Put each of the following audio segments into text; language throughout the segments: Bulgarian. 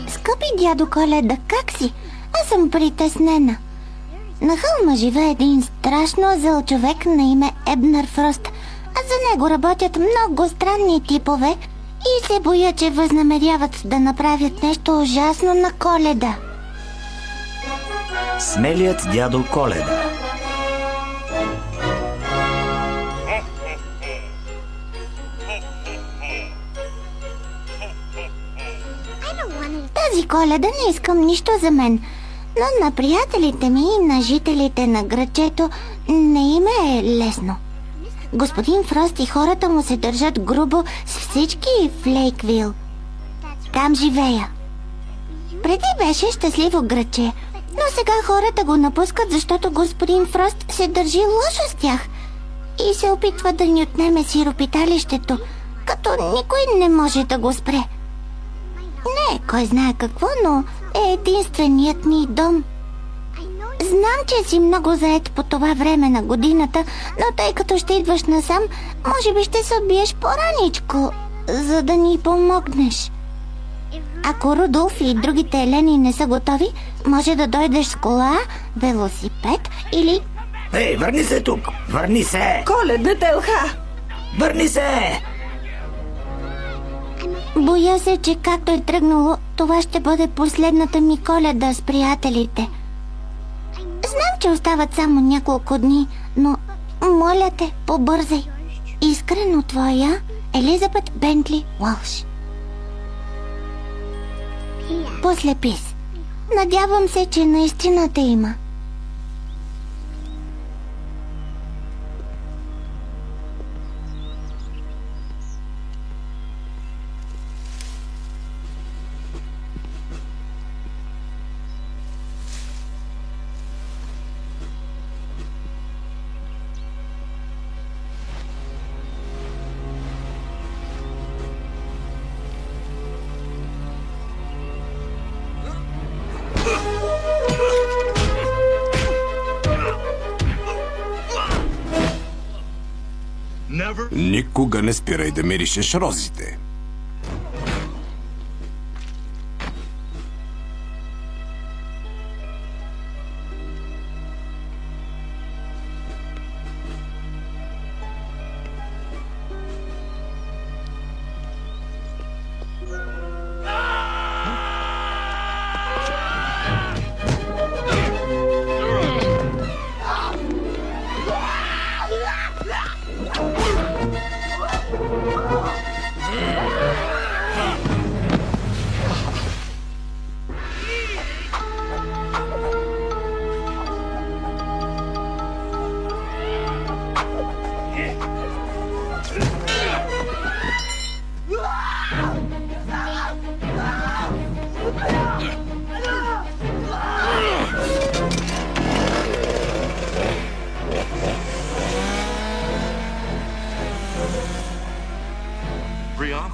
Скъпи дядо Коледа, как си? Аз съм притеснена. На хълма живее един страшно зъл човек на име Ебнер Фрост. А за него работят много странни типове и се боя, че възнамеряват да направят нещо ужасно на Коледа. Смелият дядо Коледа. Тази Коледа не искам нищо за мен, но на приятелите ми и на жителите на градчето не им е лесно. Господин Фрост и хората му се държат грубо с всички в Лейквил. Там живея. Преди беше щастливо градче, но сега хората го напускат, защото господин Фрост се държи лошо с тях и се опитва да ни отнеме сиропиталището, като никой не може да го спре. Не, кой знае какво, но е единственият ни дом. Знам, че си много заед по това време на годината, но тъй като ще идваш насам, може би ще се отбиеш по-раничко, за да ни помогнеш. Ако Рудолф и другите елени не са готови, може да дойдеш с кола, велосипед или... Ей, върни се тук! Върни се! Коледната елха! Върни се! Боя се, че както е тръгнало, това ще бъде последната ми Коледа с приятелите. Знам, че остават само няколко дни, но моля те, побързай. Искрено твоя, Елизабет Бентли Уолш. После пис. Надявам се, че наистина те има. Никога не спирай да миришеш розите.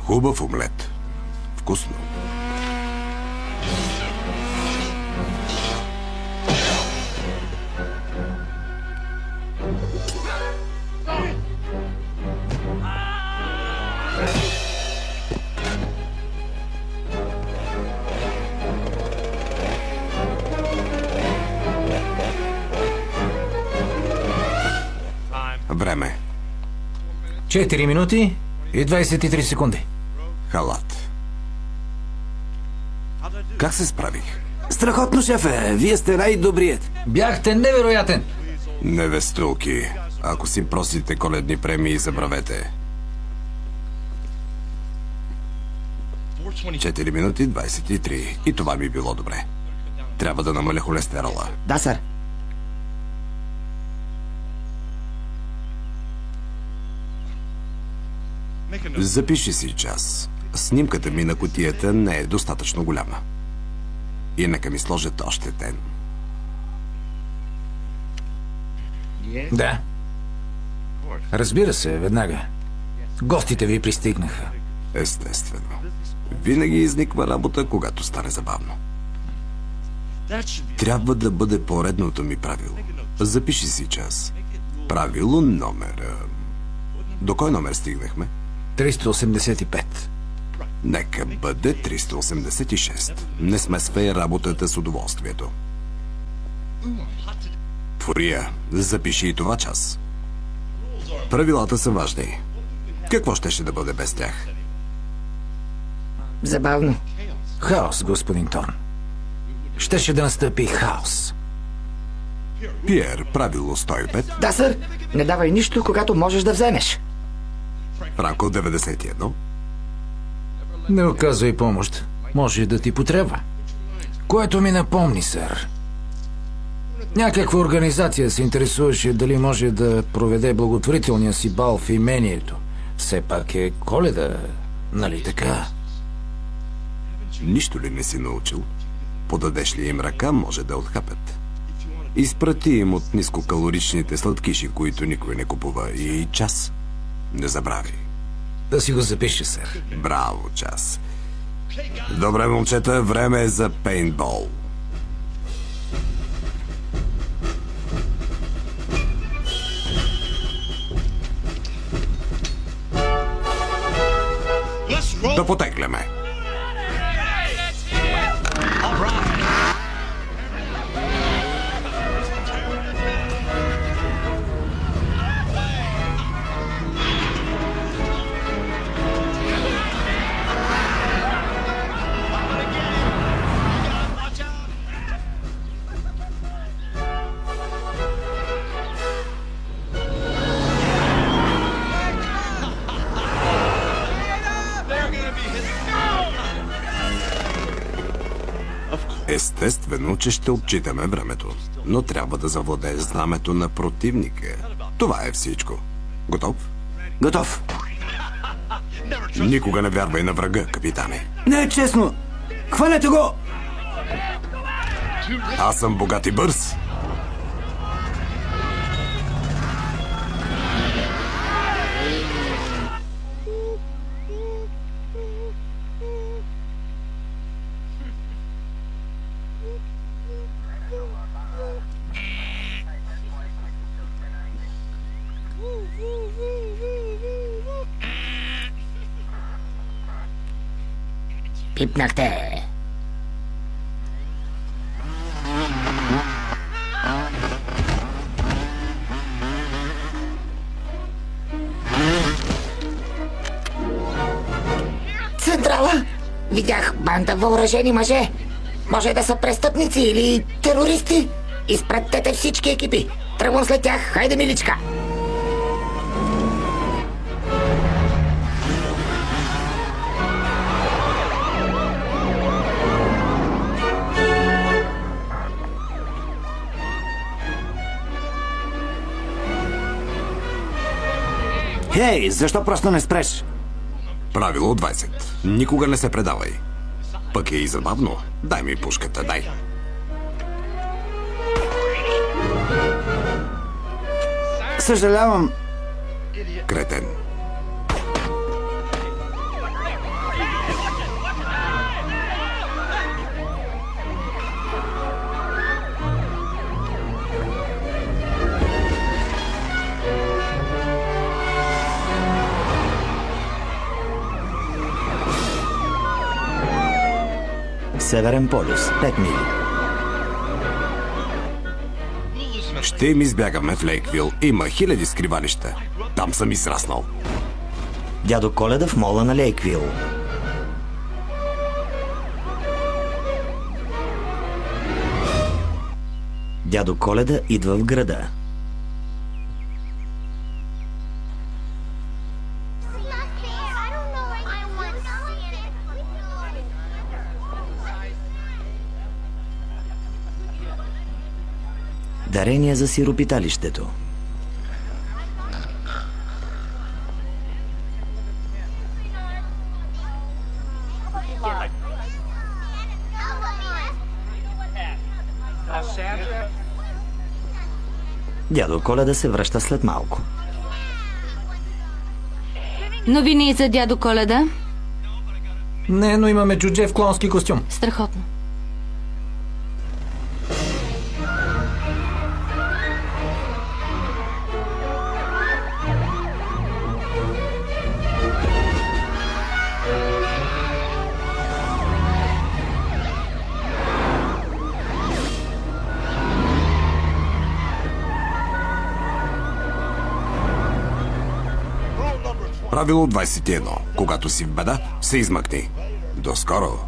Хубав омлет. Вкусно. Време. 4 минути и 23 секунди. Халат. Как се справих? Страхотно, шефе! Вие сте най-добрият. Бяхте невероятен. Невестулки. Ако си просите коледни премии, забравете. 4 минути 23. И това ми било добре. Трябва да намаля холестерола. Да, сър. Запиши си час. Снимката ми на кутията не е достатъчно голяма. И нека ми сложат още тен. Да. Разбира се, веднага. Гостите ви пристигнаха. Естествено. Винаги изниква работа, когато стане забавно. Трябва да бъде поредното ми правило. Запиши си час. Правило номер... До кой номер стигнахме? 385. Нека бъде 386. Не смесвай работата с удоволствието. Фурия, запиши и това час. Правилата са важни. Какво щеше да бъде без тях? Забавно. Хаос, господин Торн. Щеше да настъпи хаос. Пиер, правило 105. Да, сър. Не давай нищо, когато можеш да вземеш. Франко 91. Не оказвай помощ. Може да ти потребва. Което ми напомни, сър. Някаква организация се интересуваше дали може да проведе благотворителния си бал в имението. Все пак е Коледа, нали така? Нищо ли не си научил? Подадеш ли им ръка, може да отхапят. Изпрати им от нискокалоричните сладкиши, които никой не купува, и час. Не забрави. Да си го запише, сър. Браво, час. Добре, момчета, време е за пейнтбол. Да потегляме. Естествено, че ще отчитаме времето, но трябва да завладее знамето на противника. Това е всичко. Готов? Готов. Никога не вярвай на врага, капитане. Не е честно. Хванете го! Аз съм богат и бърз. Пипнахте. Централа! Видях банда въоръжени мъже. Може да са престъпници или терористи. Изпратете всички екипи. Тръгвам след тях. Хайде, миличка! Хей, защо просто не спреш? Правило 20. Никога не се предавай. Пък е и забавно. Дай ми пушката, дай. Съжалявам. Кретен. Северен полюс, 5 мили. Ще им избягаме в Лейквил. Има хиляди скривалища. Там съм израснал. Дядо Коледа в мола на Лейквил. Дядо Коледа идва в града. Дарение за сиропиталището. Дядо Коледа се връща след малко. Новини за дядо Коледа? Не, но имаме джудже в клонски костюм. Страхотно. Правило 21. Когато си в беда, се измъкни. До скоро.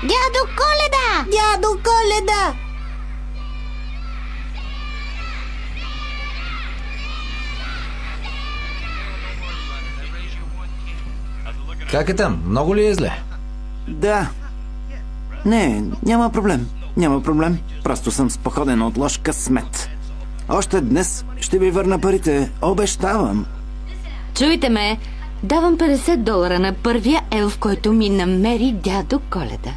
Дядо Коледа! Дядо Коледа! Как е там? Много ли е зле? Да. Не, няма проблем. Няма проблем. Просто съм споходен от лош късмет. Още днес ще ви върна парите. Обещавам. Чуйте ме, давам $50 на първия елф, който ми намери дядо Коледа.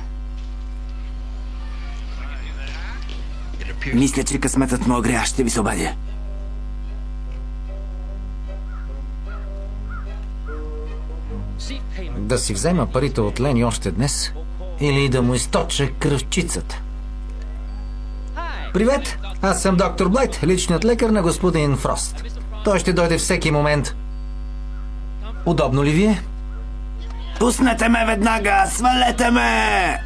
Мисля, че късметът му огря. Ще ви се обадя. Да си взема парите от Лени още днес или да му източа кръвчицата. Привет, аз съм доктор Блайт, личният лекар на господин Фрост. Той ще дойде всеки момент. Удобно ли ви е? Пуснете ме веднага! Свалете ме!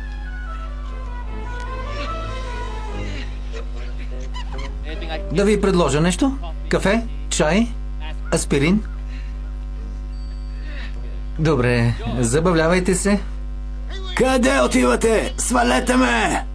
Да ви предложа нещо? Кафе? Чай? Аспирин? Добре, забавлявайте се. Къде отивате? Свалете ме!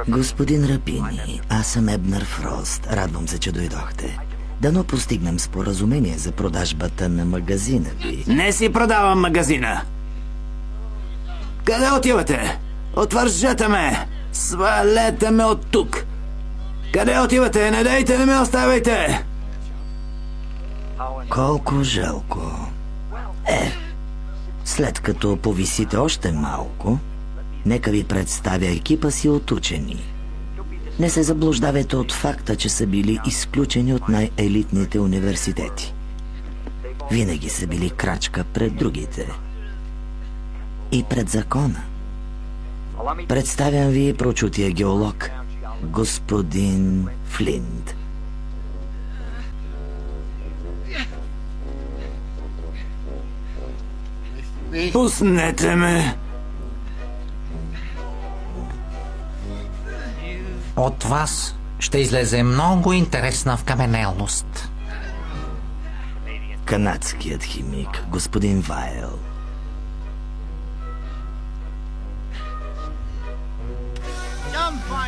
Господин Рапини, аз съм Ебнер Фрост. Радвам се, че дойдохте. Дано постигнем споразумение за продажбата на магазина ви. Не си продавам магазина. Къде отивате? Отвържете ме! Свалете ме от тук! Къде отивате? Не дайте, не ме оставяйте! Колко жалко. След като повисите още малко, нека ви представя екипа си от учени. Не се заблуждавайте от факта, че са били изключени от най-елитните университети. Винаги са били крачка пред другите. И пред закона. Представям ви прочутия геолог, господин Флинт. Пуснете ме! От вас ще излезе много интересна вкаменелност. Канадският химик, господин Вайл.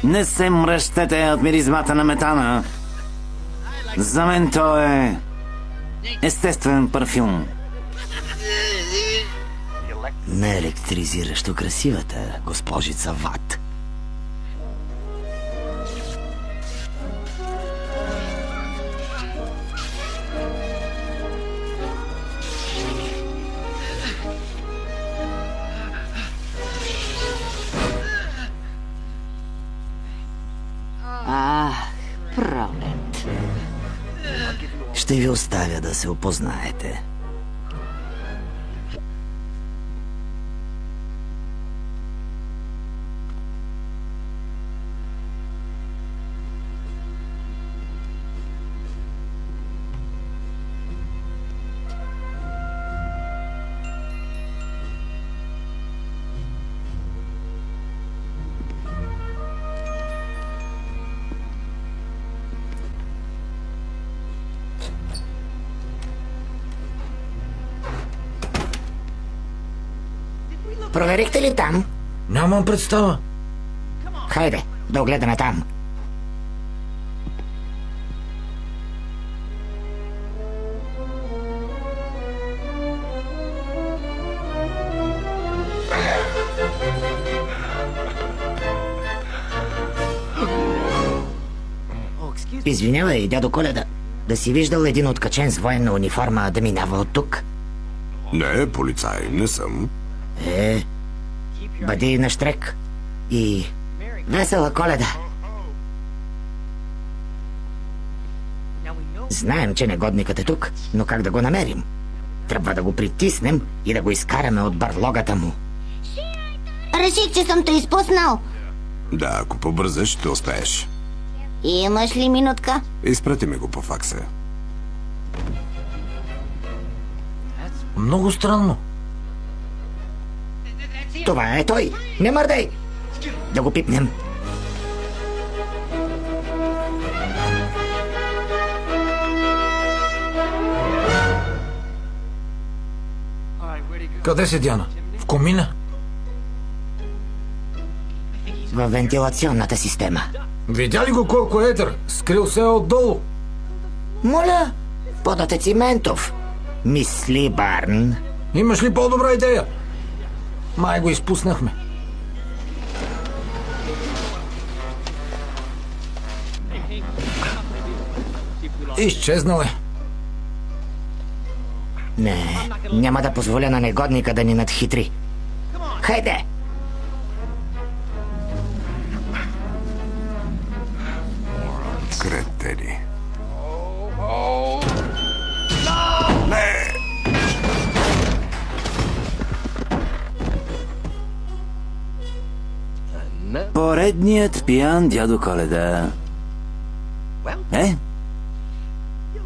Не се мръщете от миризмата на метана. За мен то е естествен парфюм. Не електризиращо красивата госпожица Ват. Пролет. Ще ви оставя да се опознаете. Проверихте ли там? Нямам представа. Хайде, да огледаме там. Извинявай, дядо Коледа. Да си виждал един откачен с военна униформа да минава от тук? Не, полицай, не съм. Бъди наштрек и весела Коледа. Знаем, че негодникът е тук, но как да го намерим? Трябва да го притиснем и да го изкараме от барлогата му. Реших, че съм те изпуснал. Да, ако побързаш, ще успееш. Имаш ли минутка? Изпрати ми го по факса. Много странно. Това е той. Не мърдай. Да го пипнем. Къде се Диана? В комина? Във вентилационната система. Видя ли го колко е едър? Скрил се отдолу. Моля, подът е циментов. Мисли, Барн. Имаш ли по-добра идея? Май го изпуснахме. Изчезнал е. Не, няма да позволя на негодника да ни надхитри. Хайде! Кретени. Поредният пиян дядо Коледа.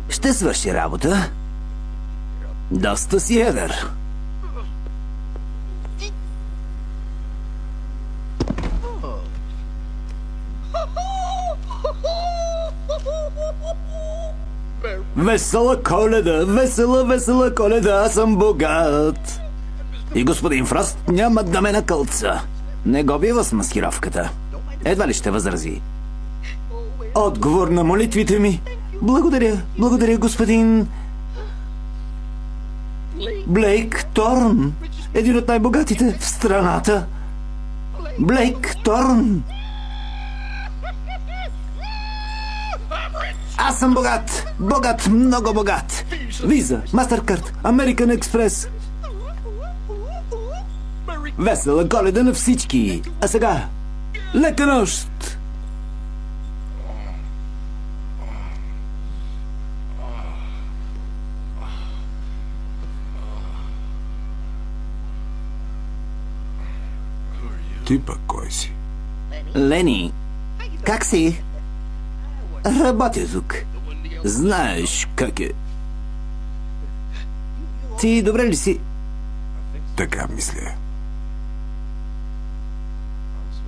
Ще свърши работа. Доста си едър. Весела Коледа, весела Коледа, аз съм богат. И господин Фрост няма да ме накълца. Не го бива с маскировката. Едва ли ще възрази. Отговор на молитвите ми. Благодаря, господин... Блейк Торн. Един от най-богатите в страната. Блейк Торн. Аз съм богат, много богат. Виза, Мастеркард, Американ Експрес. Весела Коледа на всички. А сега, лека нощ! Ти пък кой си? Лени, как си? Работя тук. Знаеш как е. Ти добре ли си? Така мисля.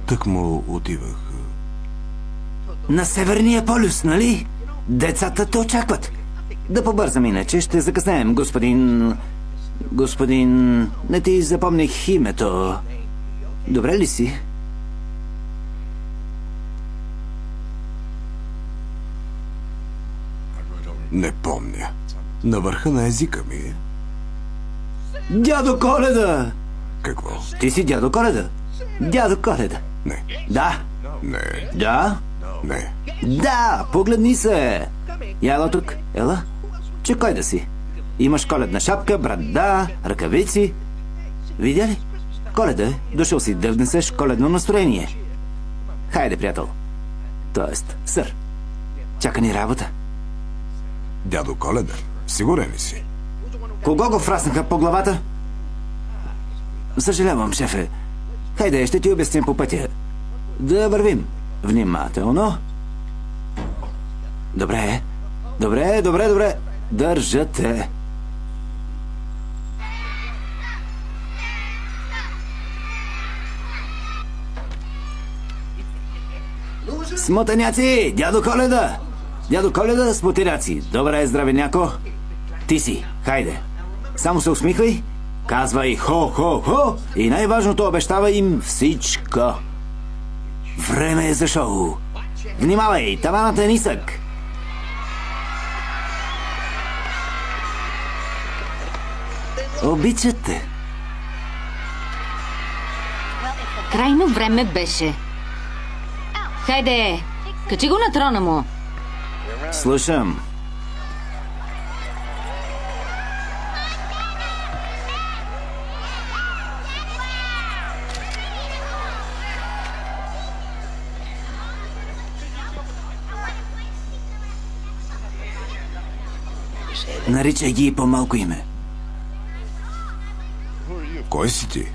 Так му отивах. На Северния полюс, нали? Децата те очакват. Да побързам, иначе ще закъснеем, господин... Не ти запомних името. Добре ли си? Не помня. На върха на езика ми. Дядо Коледа! Какво? Ти си дядо Коледа? Дядо Коледа. Не. Да. Не. Да. Не. Да, погледни се. Ела тук, ела. Че кой да си? Имаш коледна шапка, брада, ръкавици. Видя ли? Коледа е. Дошъл си да внесеш коледно настроение. Хайде, приятел. Тоест, сър. Чака ни работа. Дядо Коледа, сигурен ли си? Кого го фраснаха по главата? Съжалявам, шефе. Хайде, ще ти обясним по пътя. Да вървим. Внимателно. Добре. Държате. Смотаняци! Дядо Коледа! Дядо Коледа, смотаняци! Добре, здравеняко! Ти си, хайде! Само се усмихвай, казвай хо-хо-хо и най-важното, обещава им всичко. Време е за шоу. Внимавай, таванът е нисък. Обичате. Крайно време беше. Хайде, качи го на трона му. Слушам. Наричай ги по малко име. Кой си ти?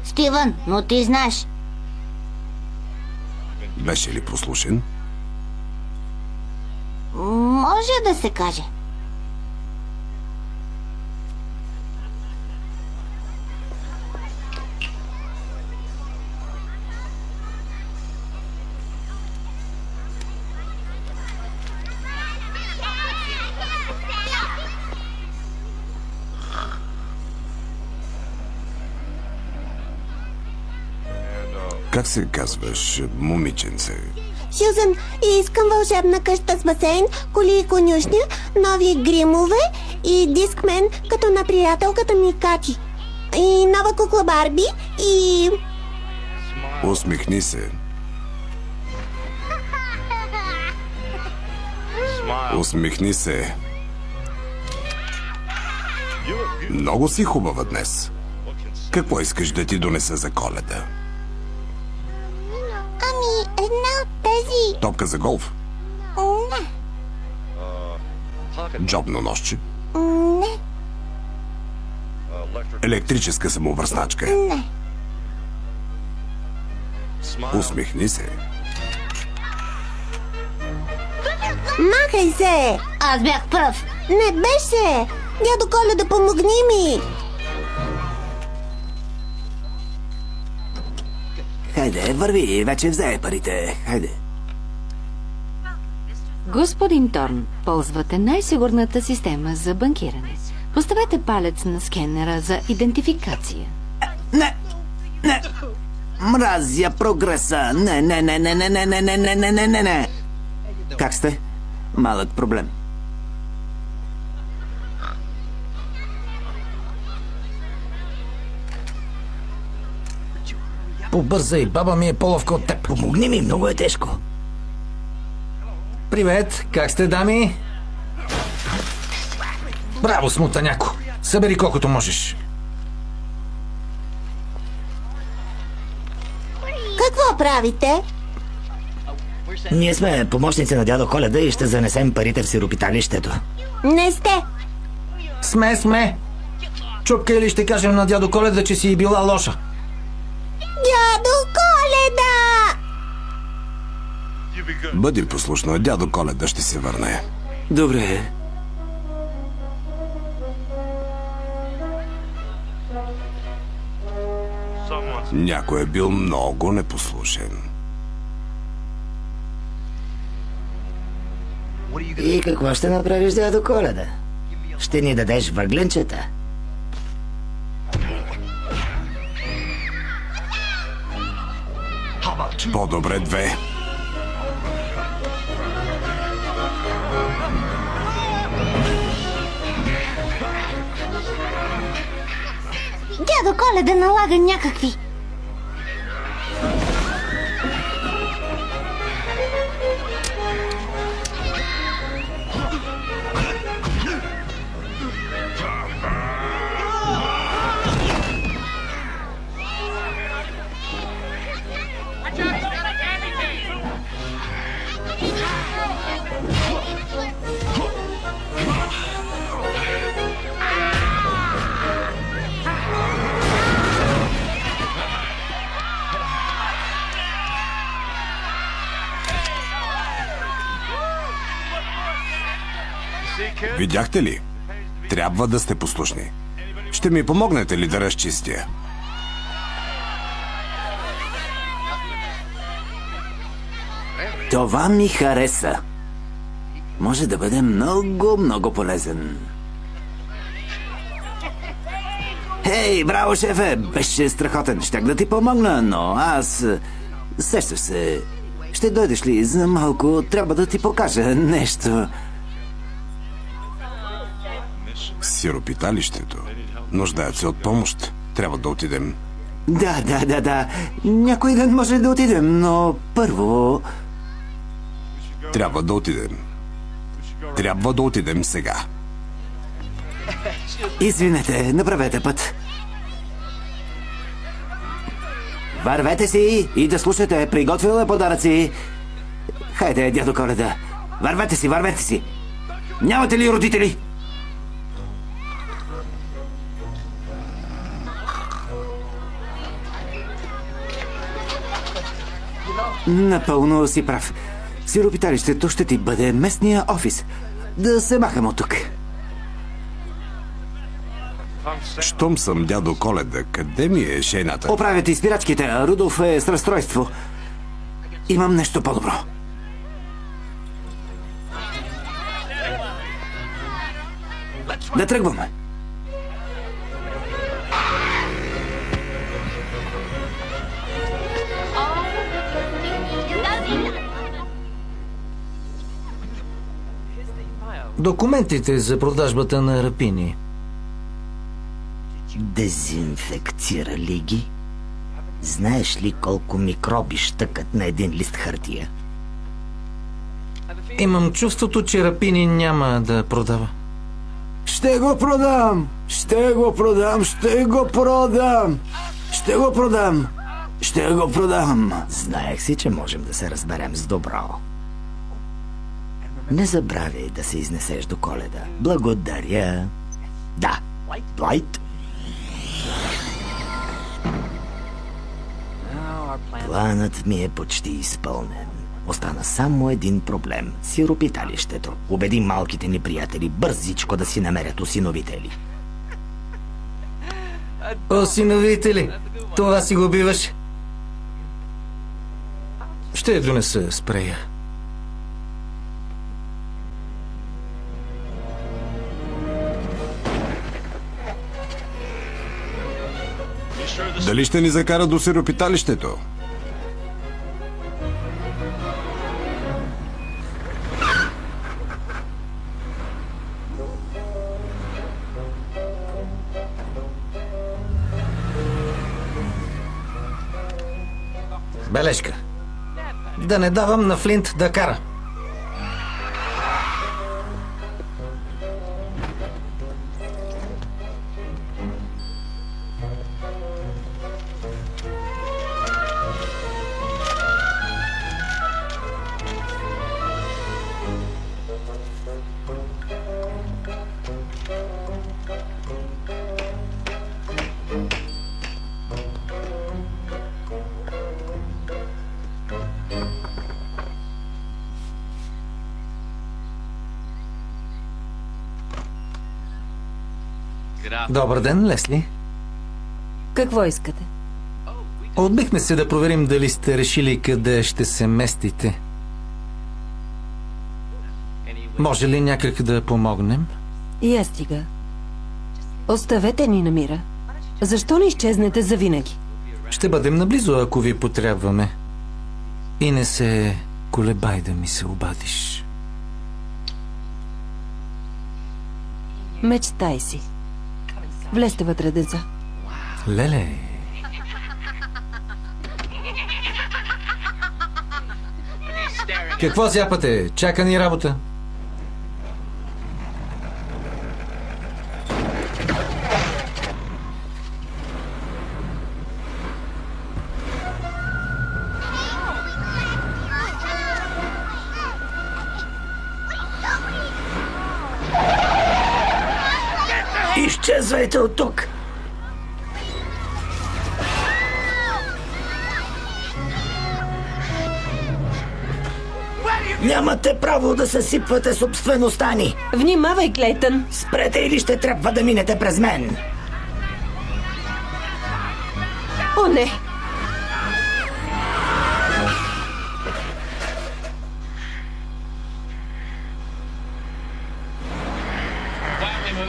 Стивън, но ти знаеш. Беше ли послушен? Може да се каже. Как се казваш, момиченце? Сюзан, искам вълшебна къща с басейн, коли и конюшня, нови гримове и дискмен, като на приятелката ми Кати. И нова кукла Барби и... Усмихни се. Усмихни се. Много си хубава днес. Какво искаш да ти донеса за Коледа? Ами, една от тези... Топка за голф? Не. Джобно ножче? Не. Електрическа самовръзначка? Не. Усмихни се. Махай се! Аз бях пръв. Не беше! Дядо Коледа, помогни ми! Хайде, върви, вече взе парите. Хайде. Господин Торн, ползвате най-сигурната система за банкиране. Поставете палец на скенера за идентификация. Не! Не! Мразя прогреса! Не! Как сте? Малък проблем. Побързай, баба ми е по-ловка от теб. Помогни ми, много е тежко. Привет, как сте, дами? Браво, смутаняко. Събери колкото можеш. Какво правите? Ние сме помощници на дядо Коледа и ще занесем парите в сиропиталището. Не сте! Сме. Чупка или ще кажем на дядо Коледа, че си била лоша. Дядо Коледа! Бъди послушна, дядо Коледа ще се върне. Добре. Някой е бил много непослушен. И какво ще направиш, дядо Коледа? Ще ни дадеш въгленчета? По-добре две. Дядо Коледа налага някакви. Видяхте ли? Трябва да сте послушни. Ще ми помогнете ли да разчистя? Това ми хареса. Може да бъде много полезен. Хей, браво, шефе! Беше страхотен. Щях да ти помогна, но аз... Сещаш се. Ще дойдеш ли за малко? Трябва да ти покажа нещо. Сиропиталището. Нуждаят се от помощ. Трябва да отидем. Да. Някой ден може да отидем, но първо... Трябва да отидем. Трябва да отидем сега. Извинете, направете път. Вървете си и да слушате. Приготвила е подаръци. Хайде, дядо Коледа. Вървете си. Нямате ли родители? Напълно си прав. Сиропиталището ще ти бъде местния офис. Да се махам от тук. Щом съм дядо Коледа, къде ми е шейната? Оправят и спирачките. Рудолф е с разстройство. Имам нещо по-добро. Да тръгваме. Документите за продажбата на рапини. Дезинфекцирали ги? Знаеш ли колко микроби щъкат на един лист хартия? Имам чувството, че рапини няма да продава. Ще го продам! Ще го продам! Ще го продам! Ще го продам! Ще го продам! Знаех си, че можем да се разберем с добро. Не забравяй да се изнесеш до Коледа. Благодаря. Да, Блайт. Планът ми е почти изпълнен. Остана само един проблем – сиропиталището. Убеди малките ни приятели бързичко да си намерят осиновители. Осиновители? Това си го биваш? Ще донеса спрея. Дали ще ни закара до сиропиталището? Бележка. Да не давам на Флинт да кара. Добър ден, Лесли. Какво искате? Отбихме се да проверим дали сте решили къде ще се местите. Може ли някак да помогнем? И аз стига. Оставете ни на мира. Защо не изчезнете завинаги? Ще бъдем наблизо, ако ви потребваме. И не се колебай да ми се обадиш. Мечтай си. Влезте вътре, деца. Леле. Какво зяпате? Чака ни работа. Изчезвайте от тук! Нямате право да съсипвате собствеността ни! Внимавай, Клейтън! Спрете или ще трябва да минете през мен! О, не!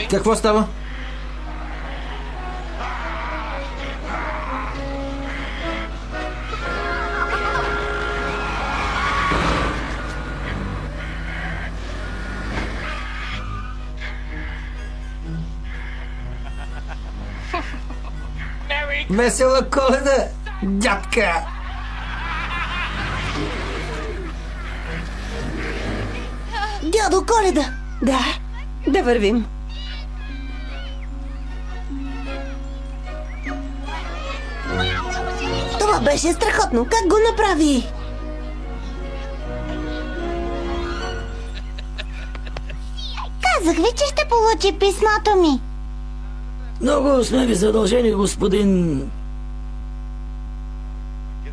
Какво става? Весела Коледа, дядка! Дядо Коледа! Да вървим. Това беше страхотно. Как го направи? Казах ви, че ще получи писмото ми. Много сме ви задължени, господин...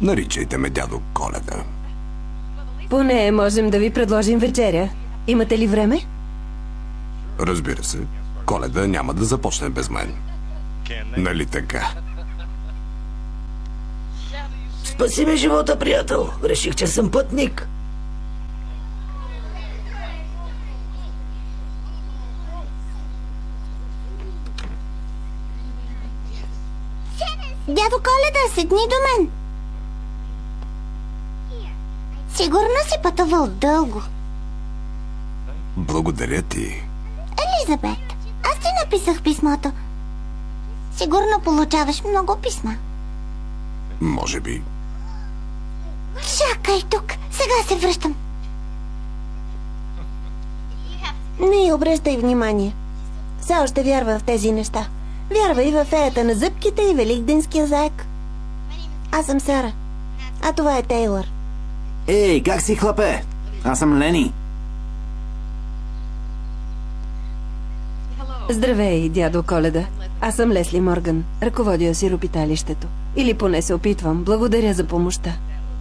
Наричайте ме дядо Коледа. Поне можем да ви предложим вечеря. Имате ли време? Разбира се, Коледа няма да започне без мен. Нали така? Спаси ми живота, приятел. Реших, че съм пътник. Дядо Коледа, седни до мен. Сигурно си пътувал дълго. Благодаря ти. Елизабет, аз ти написах писмото. Сигурно получаваш много писма. Може би. Чакай тук, сега се връщам. Не обръщай внимание. Все още вярва в тези неща. Вярва и в феята на зъбките и великденския заек. Аз съм Сара, а това е Тейлър. Ей, как си, хлапе? Аз съм Лени. Здравей, дядо Коледа. Аз съм Лесли Морган. Ръководя сиропиталището. Или поне се опитвам. Благодаря за помощта.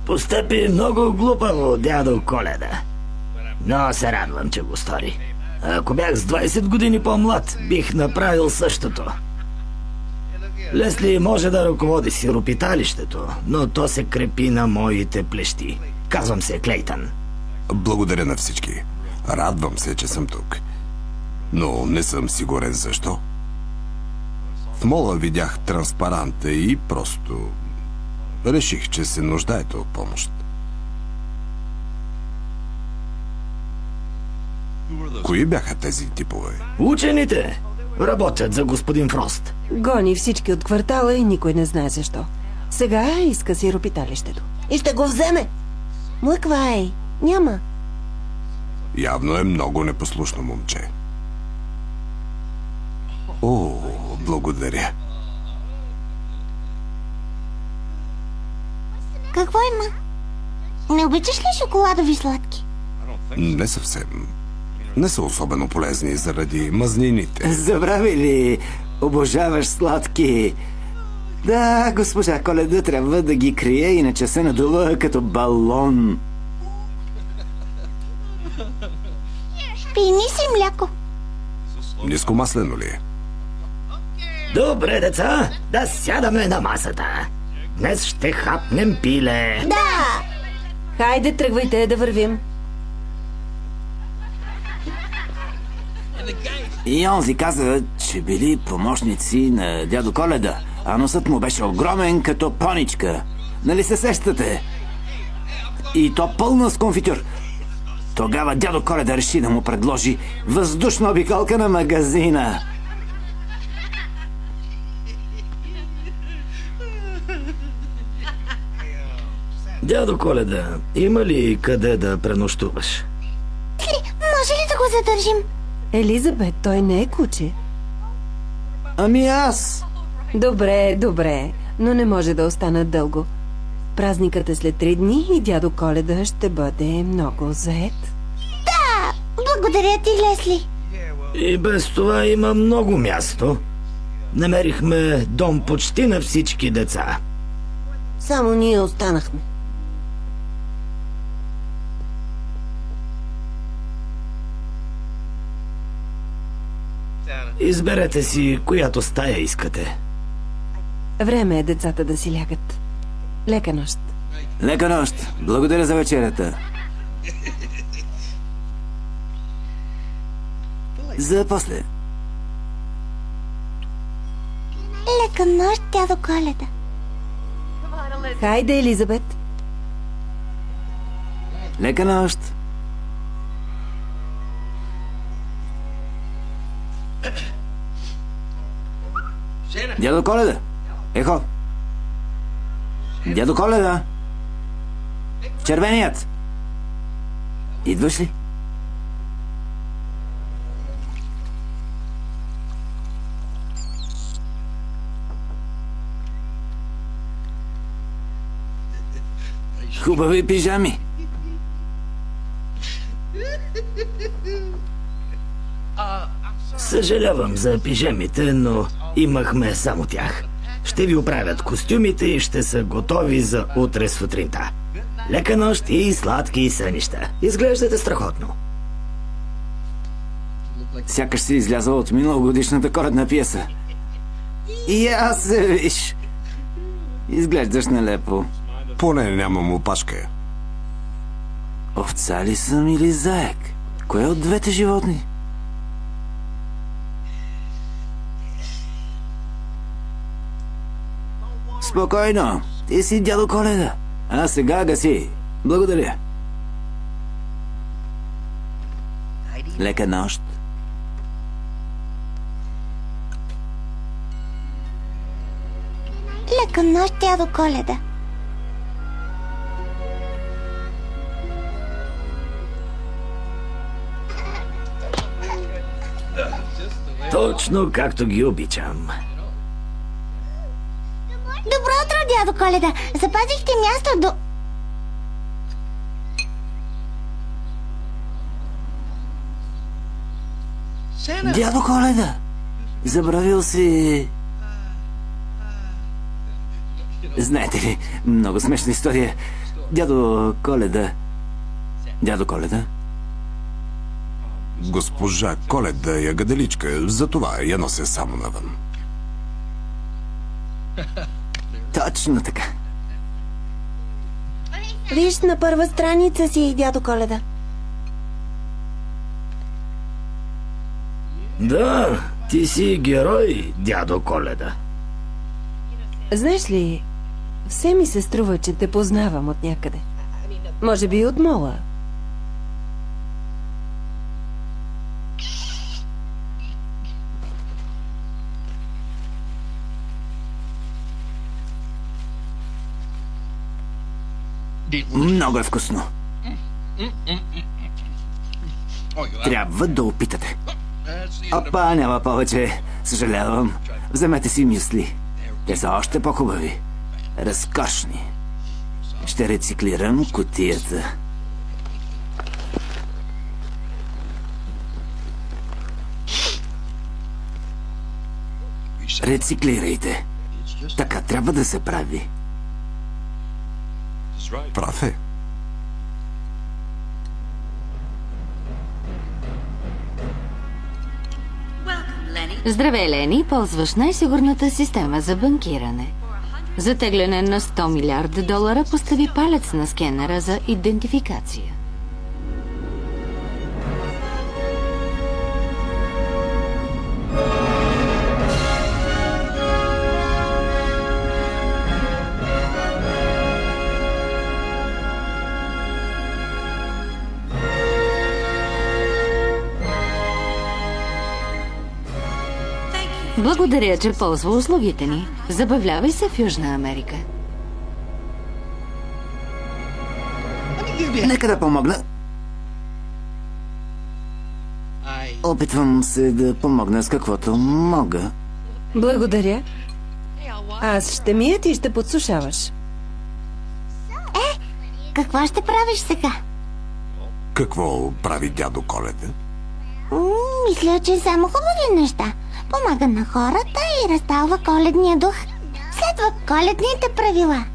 Постъпи много глупаво, дядо Коледа. Но се радвам, че го стори. Ако бях с 20 години по-млад, бих направил същото. Лесли може да ръководи сиропиталището, но то се крепи на моите плещи. Казвам се Клейтън. Благодаря на всички. Радвам се, че съм тук. Но не съм сигурен защо. В мола видях транспаранта и просто реших, че се нуждаете от помощ. Кои бяха тези типове? Учените работят за господин Фрост. Гони всички от квартала и никой не знае защо. Сега иска сиропиталището. И ще го вземе. Млъквай. Няма. Явно е много непослушно момче. О, благодаря. Какво има? Не обичаш ли шоколадови сладки? Не съвсем. Не са особено полезни заради мазнините. Забрави ли? Обожаваш сладки. Да, госпожа Коледа трябва да ги крие, иначе се надува като балон. Пийни си мляко. Нискомаслено ли е? Добре, деца, да сядаме на масата. Днес ще хапнем пиле. Да! Хайде, тръгвайте да вървим. И онзи каза, че били помощници на дядо Коледа, а носът му беше огромен като поничка. Нали се сещате? И то пълна с конфитюр. Тогава дядо Коледа реши да му предложи въздушна обиколка на магазина. Дядо Коледа, има ли къде да пренощуваш? Може ли да го задържим? Елизабет, той не е куче. Ами аз. Добре, добре, но не може да остана дълго. Празникът е след 3 дни и дядо Коледа ще бъде много заед. Да! Благодаря ти, Лесли. И без това има много място. Намерихме дом почти на всички деца. Само ние останахме. Изберете си която стая искате. Време е децата да си лягат. Лека нощ. Лека нощ. Благодаря за вечерята. За после. Лека нощ, дядо Коледа. Хайде, Елизабет. Лека нощ. Дядо Коледа. Ехо. Дядо Коледа. Червеният. Идваш ли? Хубави пижами. Съжалявам за пижамите, но имахме само тях. Ще ви оправят костюмите и ще са готови за утре сутринта. Лека нощ и сладки сънища. Изглеждате страхотно. Сякаш си излязъл от миналогодишната коледна пиеса. И аз се виж. Изглеждаш нелепо. Поне нямам опашка. Овца ли съм или заек? Кое от двете животни? Спокойно. Ти си дядо Коледа. А сега гаси. Благодаря. Лека нощ. Лека нощ, дядо Коледа. Точно както ги обичам. Добро утро, дядо Коледа. Запазихте място до... Дядо Коледа! Забравил си... Знаете ли, много смешна история. Дядо Коледа... Дядо Коледа? Госпожа Коледа е ягоделичка, затова я нося само навън. Точно така. Виж, на първа страница си, дядо Коледа. Да, ти си герой, дядо Коледа. Знаеш ли, все ми се струва, че те познавам от някъде. Може би от мола. Много е вкусно. Трябва да опитате. Опа, няма повече. Съжалявам. Вземете си мюсли. Те са още по-хубави. Разкошни. Ще рециклирам кутията. Рециклирайте. Така трябва да се прави. Прав е. Здравей, Лени. Ползваш най-сигурната система за банкиране. За тегляне на $100 милиарда постави палец на скенера за идентификация. Благодаря, че ползва услугите ни. Забавлявай се в Южна Америка. Нека да помогна. Опитвам се да помогна с каквото мога. Благодаря. Аз ще мия, ти ще подсушаваш. Какво ще правиш сега? Какво прави дядо Коледа? Мисля, че само хубави неща. Помага на хората и разпалва коледния дух. Следва коледните правила.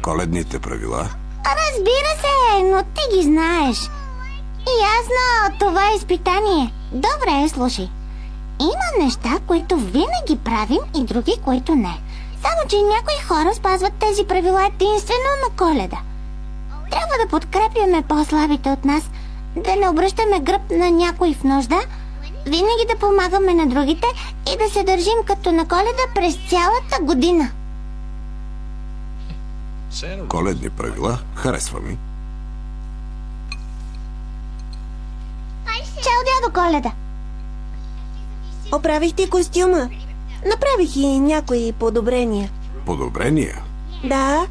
Коледните правила? Разбира се, но ти ги знаеш. Ясно, това е изпитание. Добре, слушай. Има неща, които винаги правим и други, които не. Само, че някои хора спазват тези правила единствено на Коледа. Трябва да подкрепяме по-слабите от нас, да не обръщаме гръб на някой в нужда, винаги да помагаме на другите и да се държим като на Коледа през цялата година. Коледни правила? Харесва ми. Чао, дядо Коледа! Оправих ти костюма. Направих и някои подобрения. Подобрения? Да,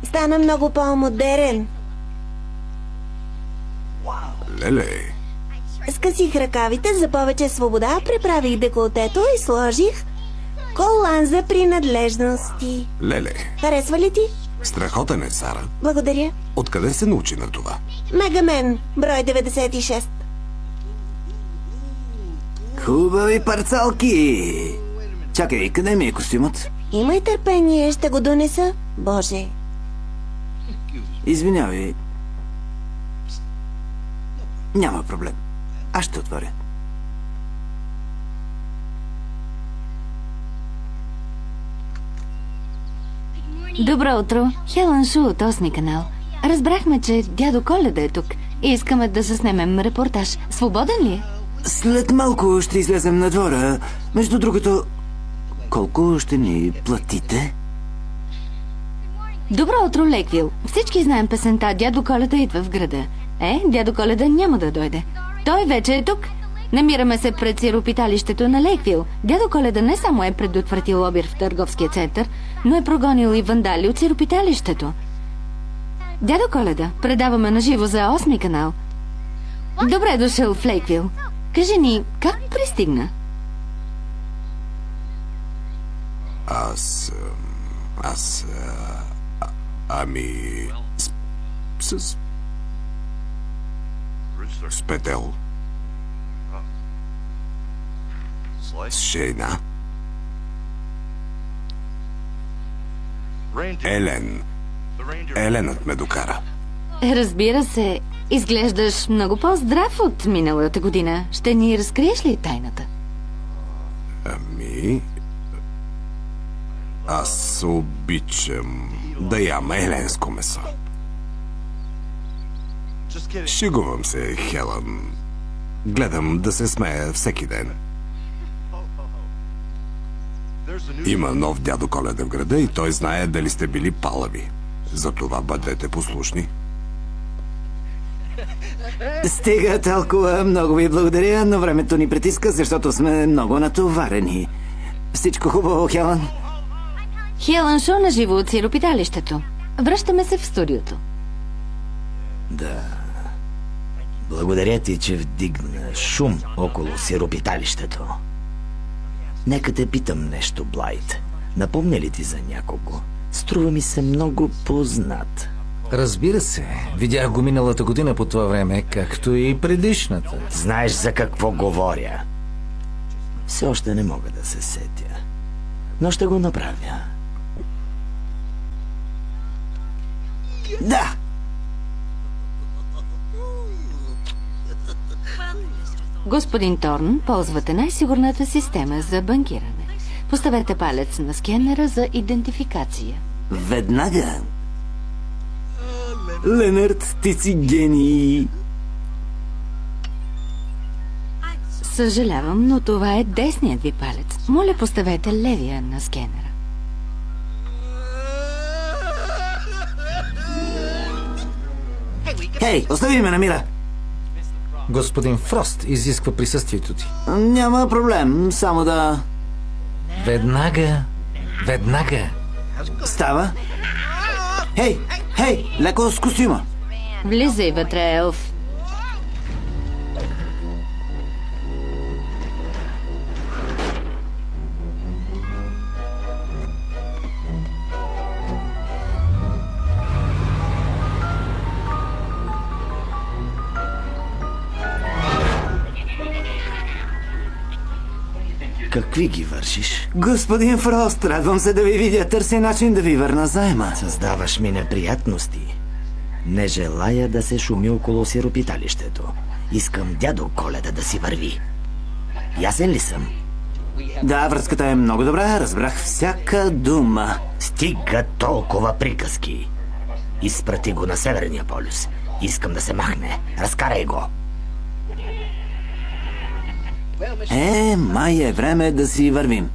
стана много по-модерен. Леле. Скъсих ръкавите за повече свобода, преправих деколтето и сложих колан за принадлежности. Леле. Харесва ли ти? Страхотен е, Сара. Благодаря. Откъде се научи на това? Мегамен, брой 96. Хубави парцалки! Чакай, къде ми е костюмът? Имай търпение, ще го донеса. Боже. Извинявай. Няма проблем. Аз ще отворя. Добро утро. Хелън Шу от 8 канал. Разбрахме, че дядо Коледа е тук и искаме да заснемем репортаж. Свободен ли е? След малко ще излезем на двора. Между другото, колко ще ни платите? Добро утро, Лейквил. Всички знаем песента "Дядо Коледа идва в града". Дядо Коледа няма да дойде. Той вече е тук. Намираме се пред сиропиталището на Лейквил. Дядо Коледа не само е предотвратил обир в търговския център, но е прогонил и вандали от сиропиталището. Дядо Коледа, предаваме на живо за 8-ми канал. Добре дошъл в Лейквил. Кажи ни, как пристигна? Ами... С петел. С шейна. Еленът ме докара. Разбира се, изглеждаш много по-здрав от миналата година. Ще ни разкриеш ли тайната? Ами... Аз обичам да ям еленско месо. Шегувам се, Хелън. Гледам да се смея всеки ден. Има нов дядо Коледа в града и той знае дали сте били палави. Затова бъдете послушни. Стига толкова. Много ви благодаря, но времето ни притиска, защото сме много натоварени. Всичко хубаво, Хелън? Хелън Шо на живо от сиропиталището. Връщаме се в студиото. Да. Благодаря ти, че вдигна шум около сиропиталището. Нека те питам нещо, Блайт. Напомня ли ти за някого? Струва ми се много познат. Разбира се. Видях го миналата година по това време, както и предишната. Знаеш за какво говоря? Все още не мога да се сетя. Но ще го направя. Да! Господин Торн, ползвате най-сигурната система за банкиране. Поставете палец на скенера за идентификация. Веднага! Ленард, ти си гений! Съжалявам, но това е десният ви палец. Моля, поставете левия на скенера. Хей, остави ме на мира! Господин Фрост изисква присъствието ти. Няма проблем, само да... Веднага. Става? Хей, леко с костюма. Влизай вътре, елф. Какви ги вършиш? Господин Фрост, радвам се да ви видя. Търся начин да ви върна заема. Създаваш ми неприятности. Не желая да се шуми около сиропиталището. Искам дядо Коледа да си върви. Ясен ли съм? Да, връзката е много добра. Разбрах всяка дума. Стига толкова приказки. Изпрати го на Северния полюс. Искам да се махне. Разкарай го. Май е време да си вървим.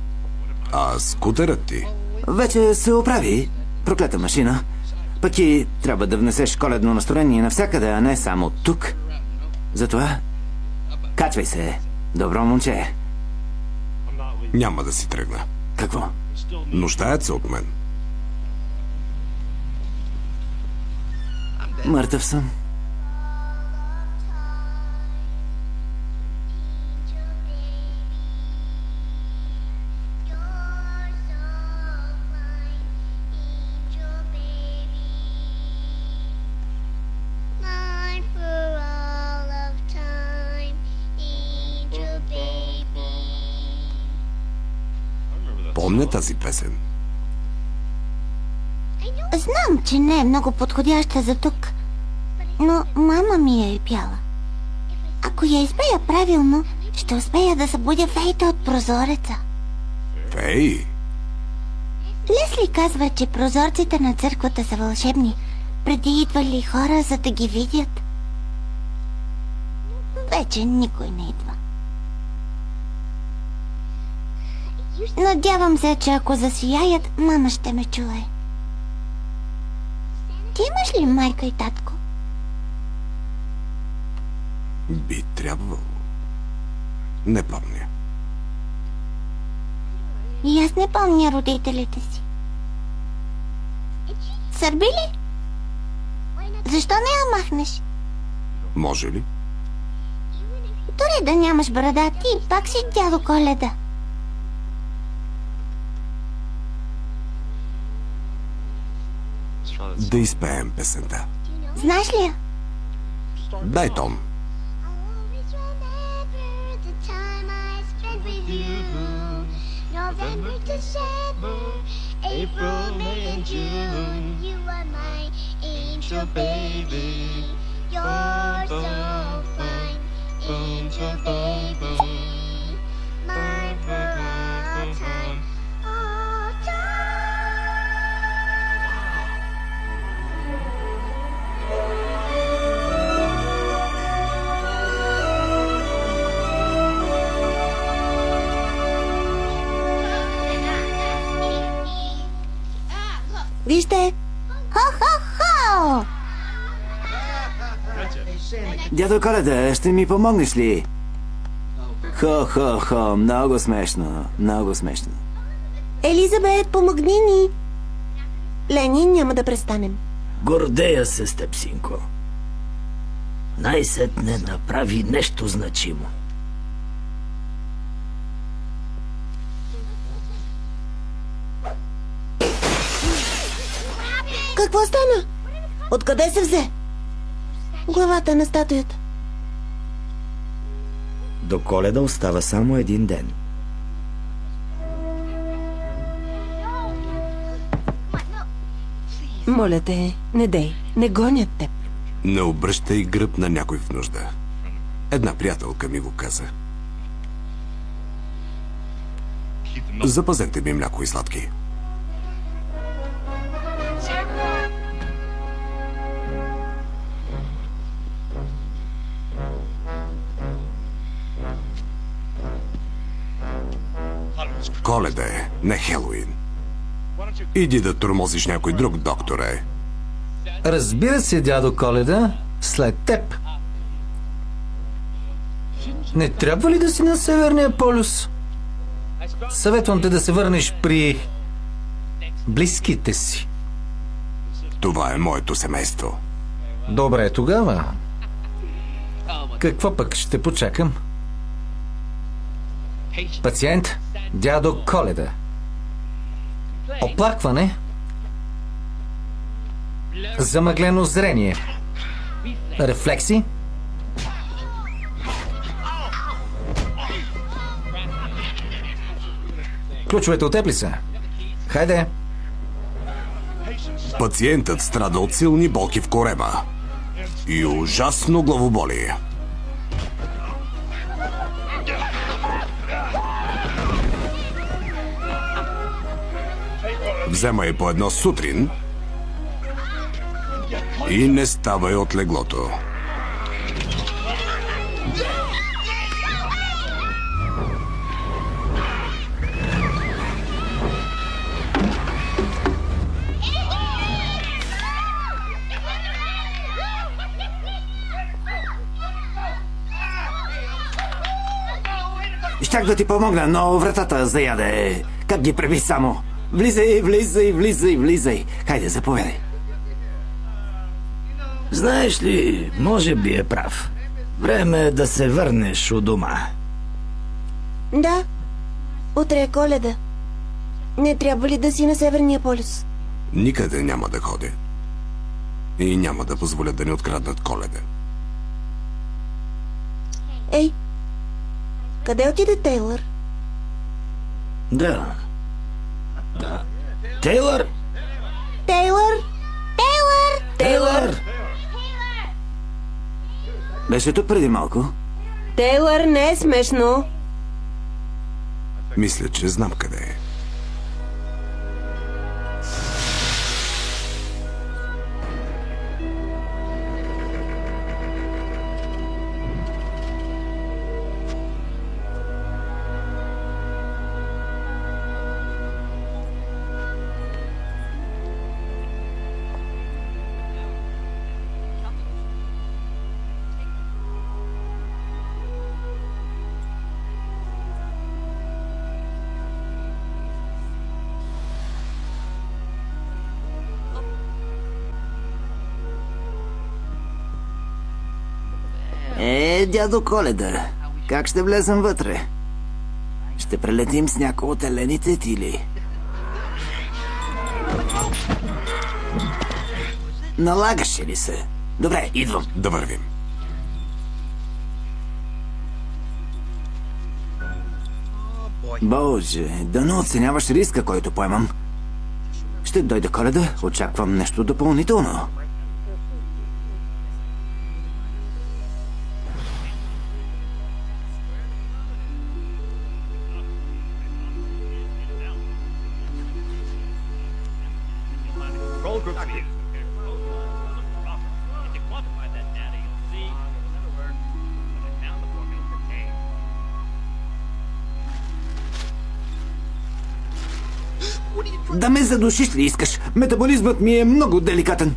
А скутерът ти? Вече се оправи. Проклета машина. Пък и трябва да внесеш коледно настроение навсякъде, а не само тук. Затова качвай се, добро момче. Няма да си тръгна. Какво? Нуждаят се от мен. Мъртъв съм. Помня тази песен. Знам, че не е много подходяща за тук, но мама ми я е пяла. Ако я изпея правилно, ще успея да събудя феите от прозореца. Фей? Лесли казва, че прозорците на църквата са вълшебни. Преди идвали хора, за да ги видят. Вече никой не идва. Надявам се, че ако засияят, мама ще ме чуе. Ти имаш ли майка и татко? Би трябвало. Не помня. И аз не помня родителите си. Сърби ли? Защо не я махнеш? Може ли? Дори да нямаш брада, ти пак си дядо Коледа. Да изпеем песента. Знаеш ли я? Дай тон. November, December, April, May, and June. You are my angel baby. You're so fine, angel baby. My for all time, all time. Вижте! Хо-хо-хо! Дядо Коледа, ще ми помогнеш ли? Хо-хо-хо, много смешно, много смешно. Елизабет, помогни ни! Лени, няма да престанем. Гордея се с теб, синко. Най-сетне направи нещо значимо. Какво стана? Откъде се взе? Главата на статуята. До Коледа остава само един ден. Моля те, не дей, не гонят теб. Не обръщай гръб на някой в нужда. Една приятелка ми го каза. Запазете ми мляко и сладки. Коледа е, не Хелоуин. Иди да тормозиш някой друг, докторе. Разбира се, дядо Коледа, след теб. Не трябва ли да си на Северния полюс? Съветвам те да се върнеш при близките си. Това е моето семейство. Добре, тогава. Какво пък ще почакам? Пациент, дядо Коледа. Оплакване. Замъглено зрение. Рефлекси. Ключовете от теб ли са? Хайде. Пациентът страда от силни болки в корема и ужасно главоболие. Вземай по едно сутрин и не ставай от леглото. Щях да ти помогна, но вратата заяде. Как ги преби само? Влизай, влизай, влизай, влизай. Хайде, заповядай. Знаеш ли, може би е прав. Време е да се върнеш у дома. Да. Утре е Коледа. Не трябва ли да си на Северния полюс? Никъде няма да ходя. И няма да позволя да ни откраднат Коледа. Ей, къде отиде Тейлър? Да. Тейлър! Тейлър! Тейлър! Тейлър! Беше тук преди малко. Тейлър, не е смешно. Мисля, че знам къде е. дядо Коледа. Как ще влезем вътре? Ще прелетим с някой от елените ти ли? Налагаше ли се? Добре, идвам. Да вървим. Боже, да не оценяваш риска, който поемам. Ще дойде Коледа, очаквам нещо допълнително. Да ме задушиш ли искаш? Метаболизмът ми е много деликатен.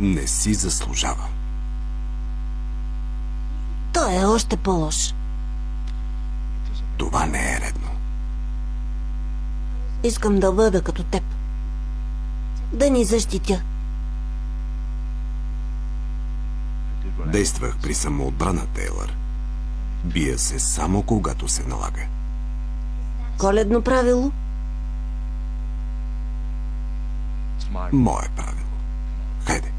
Не си заслужава. Той е още по-лош. Това не е редно. Искам да бъда като теб. Да ни защитя. Действах при самоотбрана, Тейлър. Бия се само когато се налага. Коледно правило? Мое правило. Хайде.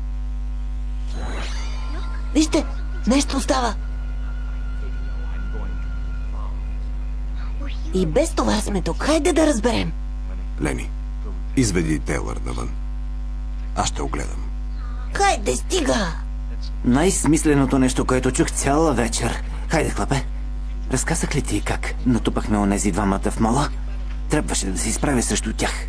Вижте, нещо става. И без това сме тук. Хайде да разберем. Лени, изведи Тейлър навън. Аз ще огледам. Хайде, стига! Най-смисленото нещо, което чух цяла вечер. Хайде, хлапе. Разказах ли ти как натупахме онези двамата в мола? Трябваше да се изправя срещу тях.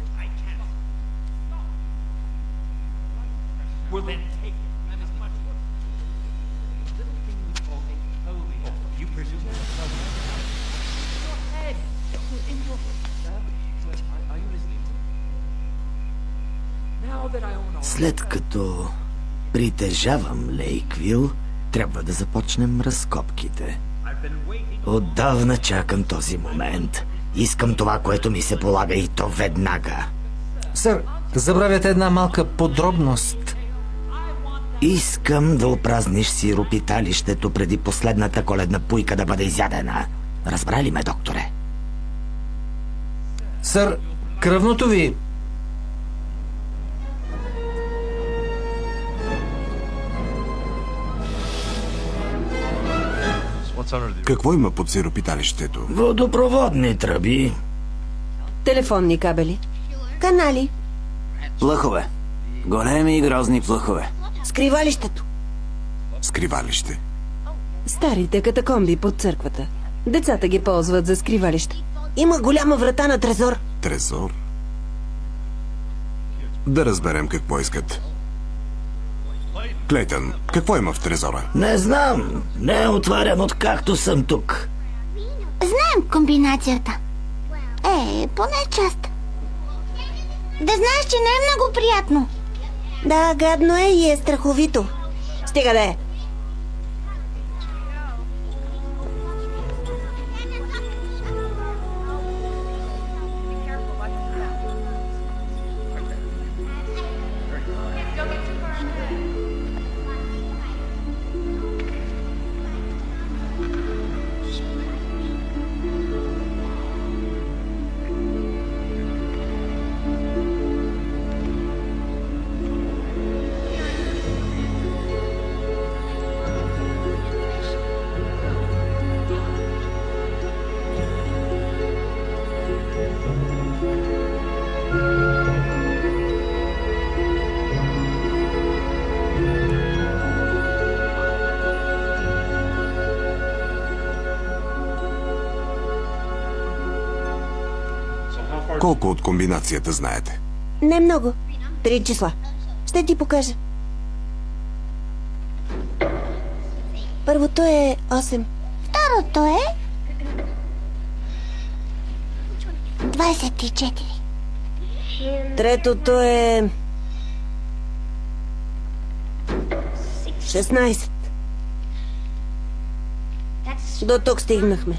След като притежавам Лейквил, трябва да започнем разкопките. Отдавна чакам този момент. Искам това, което ми се полага, и то веднага. Сър, забравяте една малка подробност. Искам да опразниш сиропиталището преди последната коледна пуйка да бъде изядена. Разбра ли ме, докторе? Сър, кръвното ви... Какво има под сиропиталището? Водопроводни тръби. Телефонни кабели. Канали. Плъхове. Големи и грозни плъхове. Скривалището. Скривалище. Старите катакомби под църквата. Децата ги ползват за скривалище. Има голяма врата на трезор. Трезор? Да разберем какво искат. Клейтън, какво има в трезора? Не знам. Не е отварян откакто съм тук. Знаем комбинацията. Поне част. Да знаеш, че не е много приятно. Да, гадно е и е страховито. Стига да е. Колко от комбинацията знаете? Не много. 3 числа. Ще ти покажа. Първото е 8. Второто Второто е 24. Третото е 16. До тук стигнахме.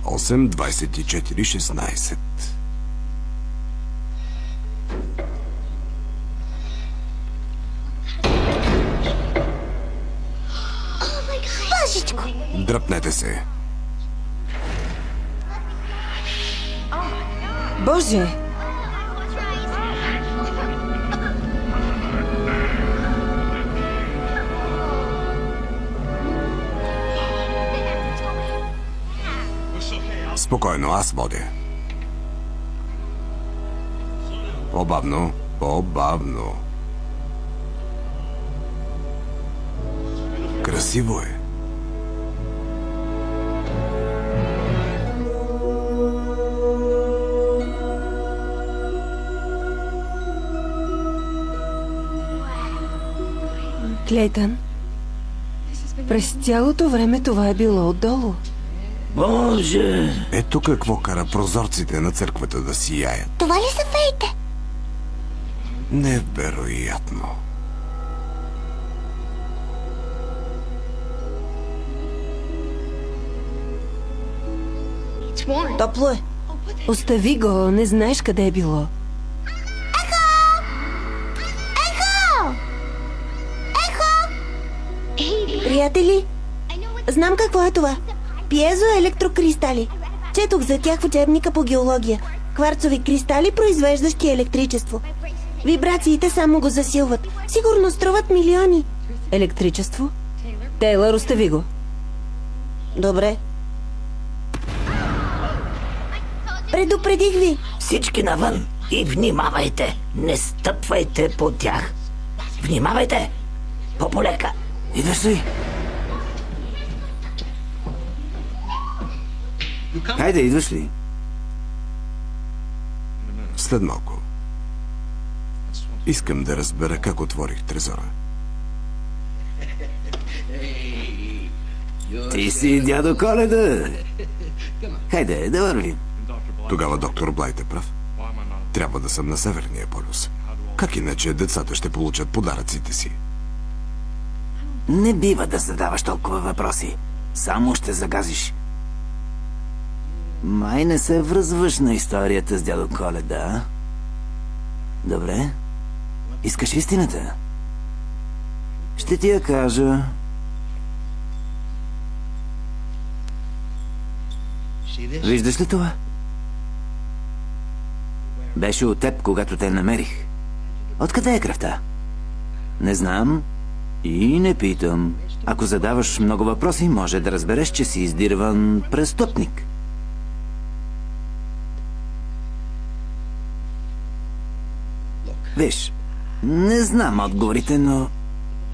8, 24, 16. Божичко! Дръпнете се. Боже! Спокойно, аз водя. По-бавно, по-бавно. Красиво е. Клейтън, през цялото време това е било отдолу. Боже! Ето какво кара прозорците на църквата да сияят. Това ли са феите? Невероятно. Топло е. Остави го, не знаеш къде е било. Приятели, знам какво е това. Пиезоелектрокристали. Четох за тях в учебника по геология. Кварцови кристали, произвеждащи електричество. Вибрациите само го засилват. Сигурно струват милиони. Електричество? Тейлър, остави го. Добре. Предупредих ви. Всички навън и внимавайте! Не стъпвайте по тях! Внимавайте! По-полека! Идваш ли? Хайде, идваш ли? След малко. Искам да разбера как отворих трезора. Ти си дядо Коледа. Хайде, да вървим. Тогава доктор Блайт е прав. Трябва да съм на Северния полюс. Как иначе децата ще получат подаръците си? Не бива да задаваш толкова въпроси. Само ще загазиш. Май не се връзваш на историята с дядо Коледа, а? Добре. Искаш истината? Ще ти я кажа. Виждаш ли това? Беше от теб, когато те намерих. Откъде е кръвта? Не знам и не питам. Ако задаваш много въпроси, може да разбереш, че си издирван престъпник. Виж, не знам отговорите, но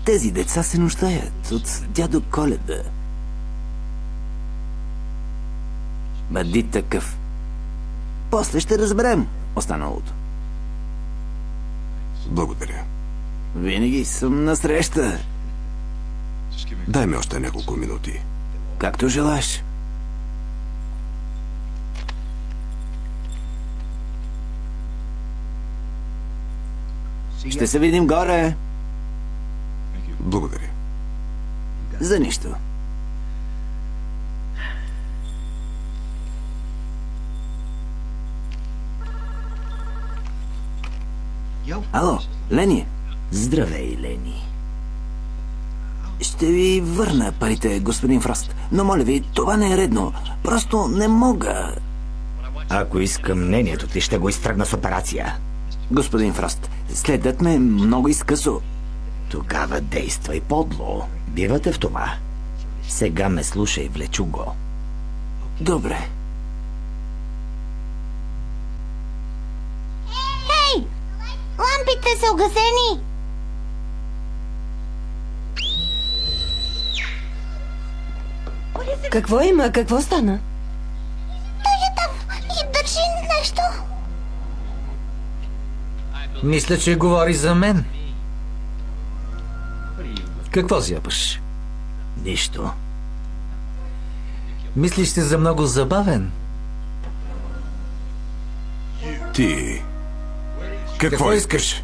тези деца се нуждаят от дядо Коледа. Бъди такъв. После ще разберем останалото. Благодаря. Винаги съм насреща. Дай ми още няколко минути. Както желаеш. Ще се видим горе. Благодаря. За нищо. Ало, Лени. Здравей, Лени. Ще ви върна парите, господин Фрост. Но моля ви, това не е редно. Просто не мога. Ако искам мнението ти, ще го изтръгна с операция. Господин Фрост, следят ме много изкъсо. Тогава действай подло. Бивате в това. Сега ме слушай, влечуго. Добре. Хей! Лампите са угасени! Какво има? Какво стана? Той е там и държи нещо. Мисля, че говори за мен. Какво зябаш? Нищо. Мислиш се за много забавен. Ти... Какво искаш?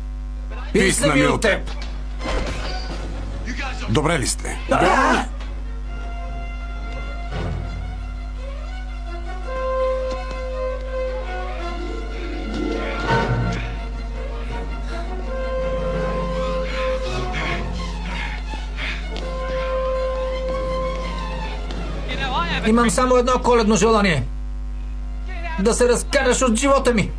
Писна ми от теб! Добре ли сте? Да! Имам само едно коледно желание. Да се разкараш от живота ми.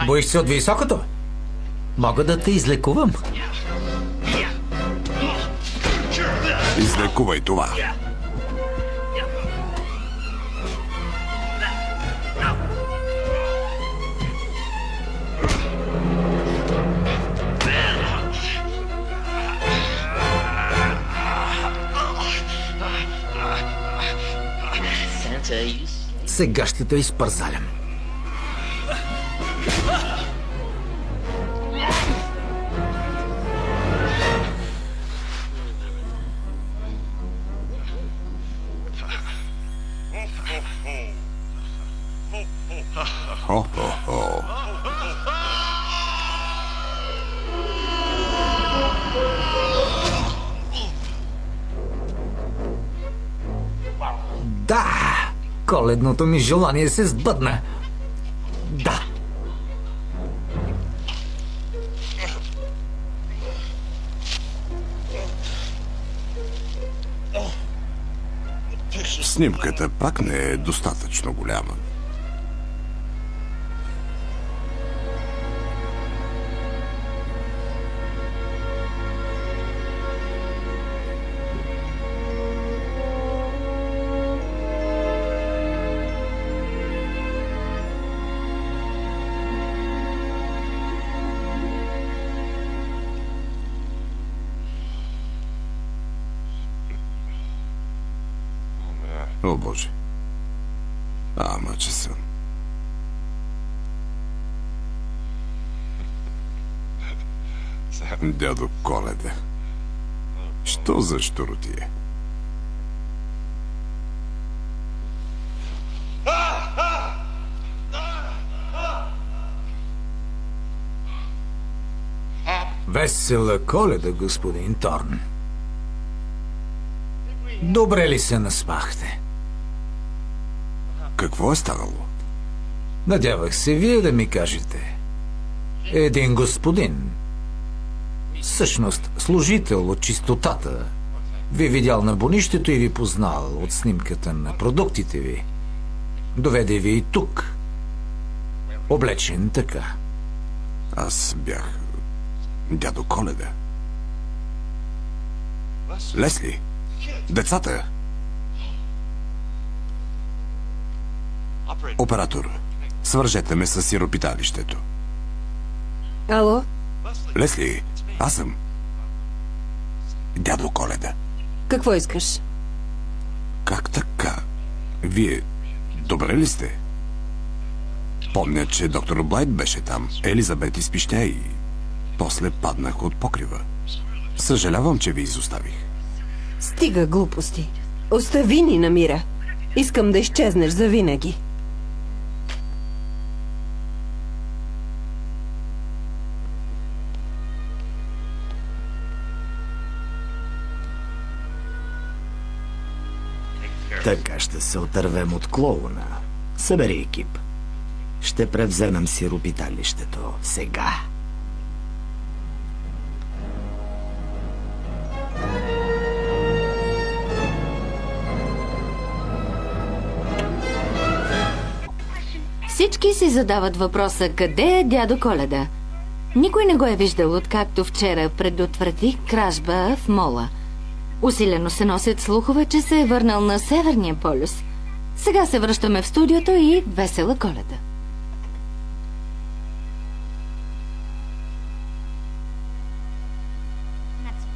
Боиш се от високото? Мога да те излекувам. Излекувай това. Сега ще те изпързалям. Да! Коледното ми желание се сбъдна. Да! Снимката пак не е достатъчно голяма. О, Боже. Ама, че съм. Дядо Коледа. Що за щуротие? Весела Коледа, господин Торн. Добре ли се наспахте? Какво е станало? Надявах се вие да ми кажете. Един господин, всъщност служител от чистотата, ви видял на бонището и ви познал от снимката на продуктите ви. Доведе ви и тук. Облечен така. Аз бях дядо Коледа. Лесли, децата. Оператор, свържете ме с сиропиталището. Ало? Лесли, аз съм дядо Коледа. Какво искаш? Как така? Вие добре ли сте? Помня, че доктор Блайт беше там. Елизабет изпищя и после паднах от покрива. Съжалявам, че ви изоставих. Стига глупости. Остави ни на мира. Искам да изчезнеш завинаги. Така ще се отървем от клоуна. Събери екип. Ще превземем сиропиталището сега. Всички си задават въпроса къде е дядо Коледа. Никой не го е виждал, откакто вчера предотвратих кражба в мола. Усилено се носят слухове, че се е върнал на Северния полюс. Сега се връщаме в студиото и весела Коледа.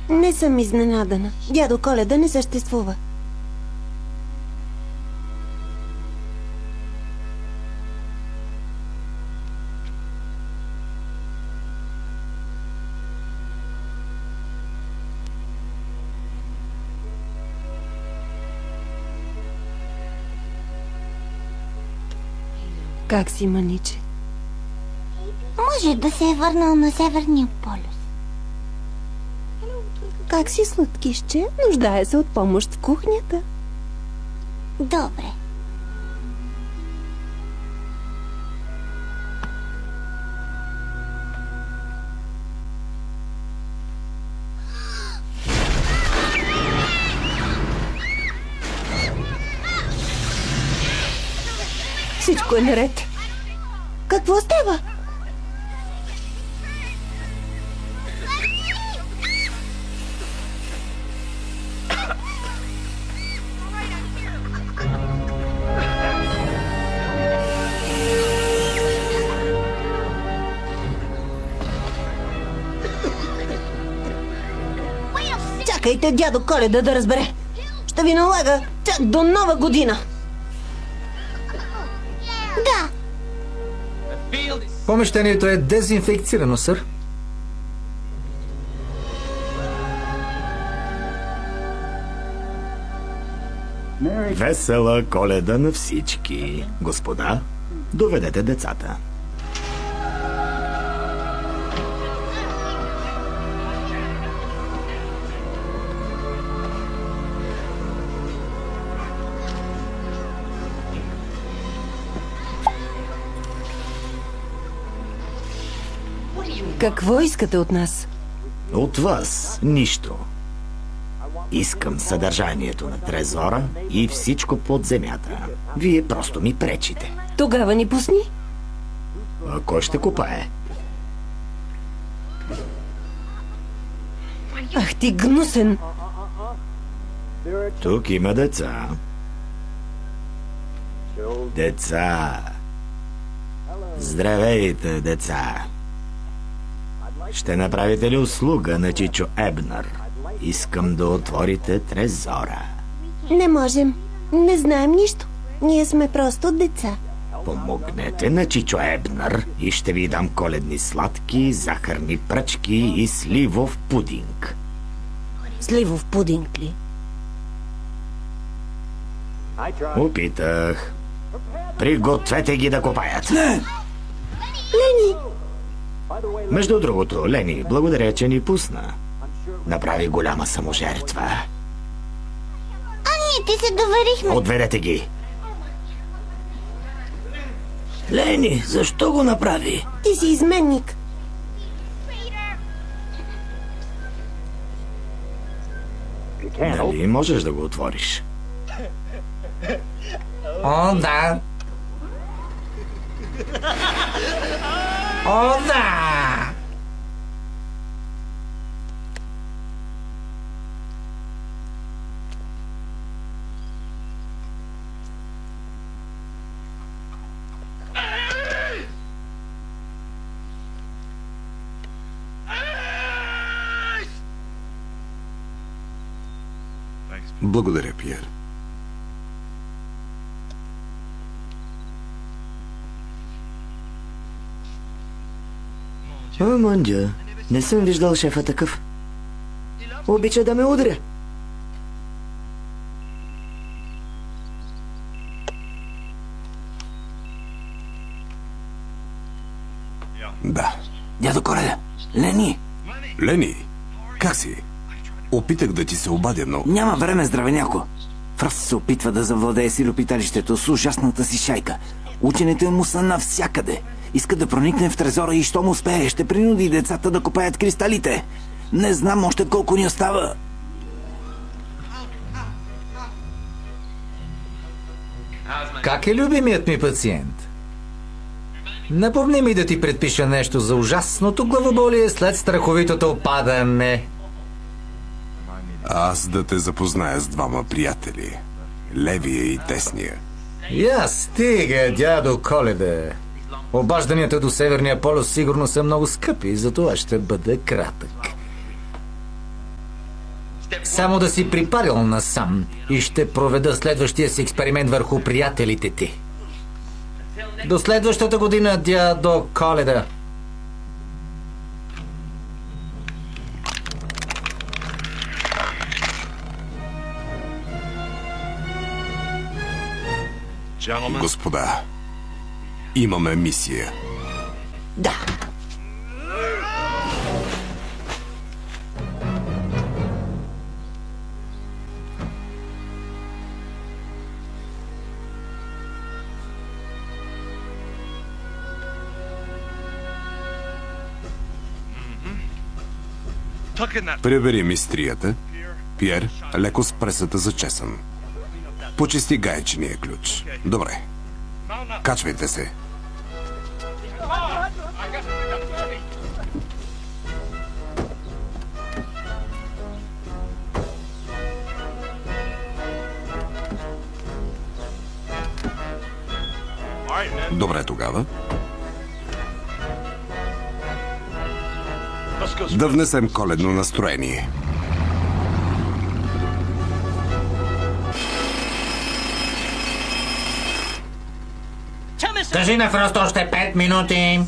Не съм изненадана. Дядо Коледа не съществува. Как си, маниче? Може да се е върнал на Северния полюс. Как си, сладкишче? Нуждае се от помощ в кухнята. Добре. Всичко е наред. Какво става? Чакайте дядо Коледа да разбере. Ще ви налага чак до Нова година. Да. Помещението е дезинфекцирано, сър. Весела Коледа на всички. Господа, доведете децата. Какво искате от нас? От вас нищо. Искам съдържанието на трезора и всичко под земята. Вие просто ми пречите. Тогава ни пусни. А кой ще копае? Ах ти гнусен! Тук има деца. Деца. Здравейте, деца. Ще направите ли услуга на Чичо Ебнър? Искам да отворите трезора. Не можем. Не знаем нищо. Ние сме просто деца. Помогнете на Чичо Ебнър и ще ви дам коледни сладки, захарни пръчки и сливов пудинг. Сливов пудинг ли? Опитах. Пригответе ги да копаят. Не! Лени! Между другото, Лени, благодаря, че ни пусна. Направи голяма саможертва. А ние ти се доверихме. Отведете ги. Лени, защо го направи? Ти си изменник. Нали можеш да го отвориш? О, да. О, да! Благодаря, Пиер. О, Монджо, не съм виждал шефа такъв. Обича да ме удря. Да. Дядо Коледа, Лени! Лени, как си? Опитах да ти се обадя, но... Няма време, здравеняко. Фръст се опитва да завладее сиропиталището с ужасната си шайка. Учените му са навсякъде. Иска да проникне в трезора и щом успее, ще принуди децата да копаят кристалите. Не знам още колко ни остава. Как е любимият ми пациент? Напомни ми да ти предпиша нещо за ужасното главоболие след страховитото падане. Аз да те запозная с двама приятели. Левия и десния. Я стига, дядо Коледа. Обажданията до Северния полюс сигурно са много скъпи, затова ще бъде кратък. Само да си припарил насам и ще проведа следващия си експеримент върху приятелите ти. До следващата година, дядо Коледа. Господа, имаме мисия. Да. Пребери мистрията. Пиер, леко с пресата за чесън. Почисти гаечния ключ. Добре. Качвайте се. Добре тогава. Да внесем коледно настроение. Кажи на Фрост още 5 минути.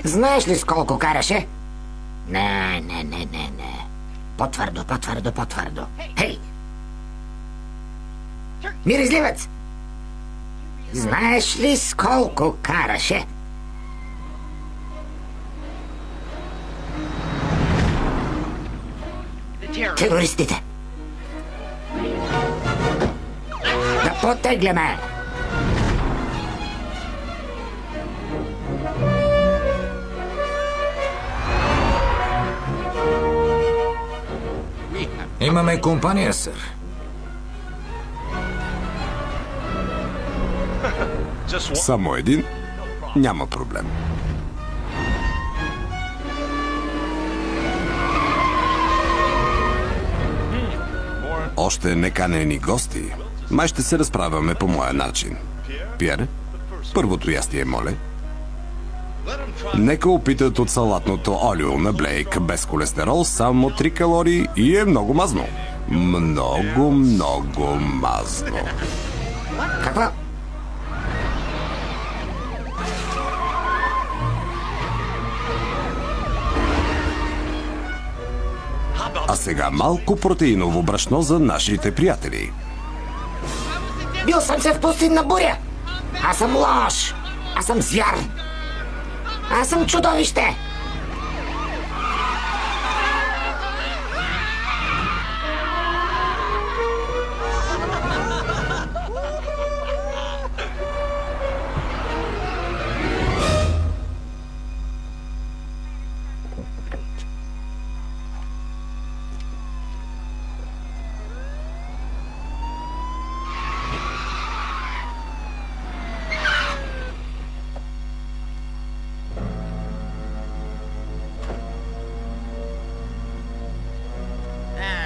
Знаеш ли с колко караше? Не. По-твърдо. Хей! Миризливец! Знаеш ли с колко караше? Терористите! Да потегляме! Имаме компания, сър. Само един? Няма проблем. Още неканени гости. Май ще се разправяме по моя начин. Пиер, първото ястие, моля. Нека опитат от салатното олио на Блейк без холестерол, само 3 калории и е много мазно. Много мазно. Какво? А сега малко протеиново брашно за нашите приятели. Бил съм се в пустинна буря. Аз съм лош. Аз съм звяр. Аз съм чудовище.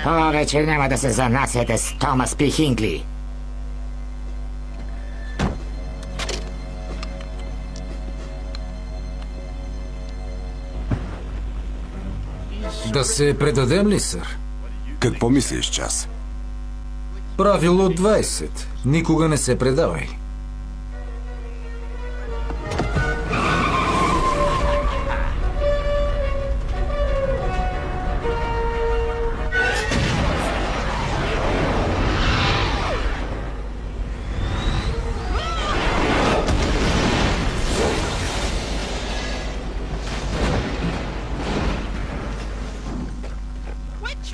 Повече няма да се занасяте с Томас Пи Хинкли. Да се предадем ли, сър? Какво мислиш, час? Правило 20. Никога не се предавай.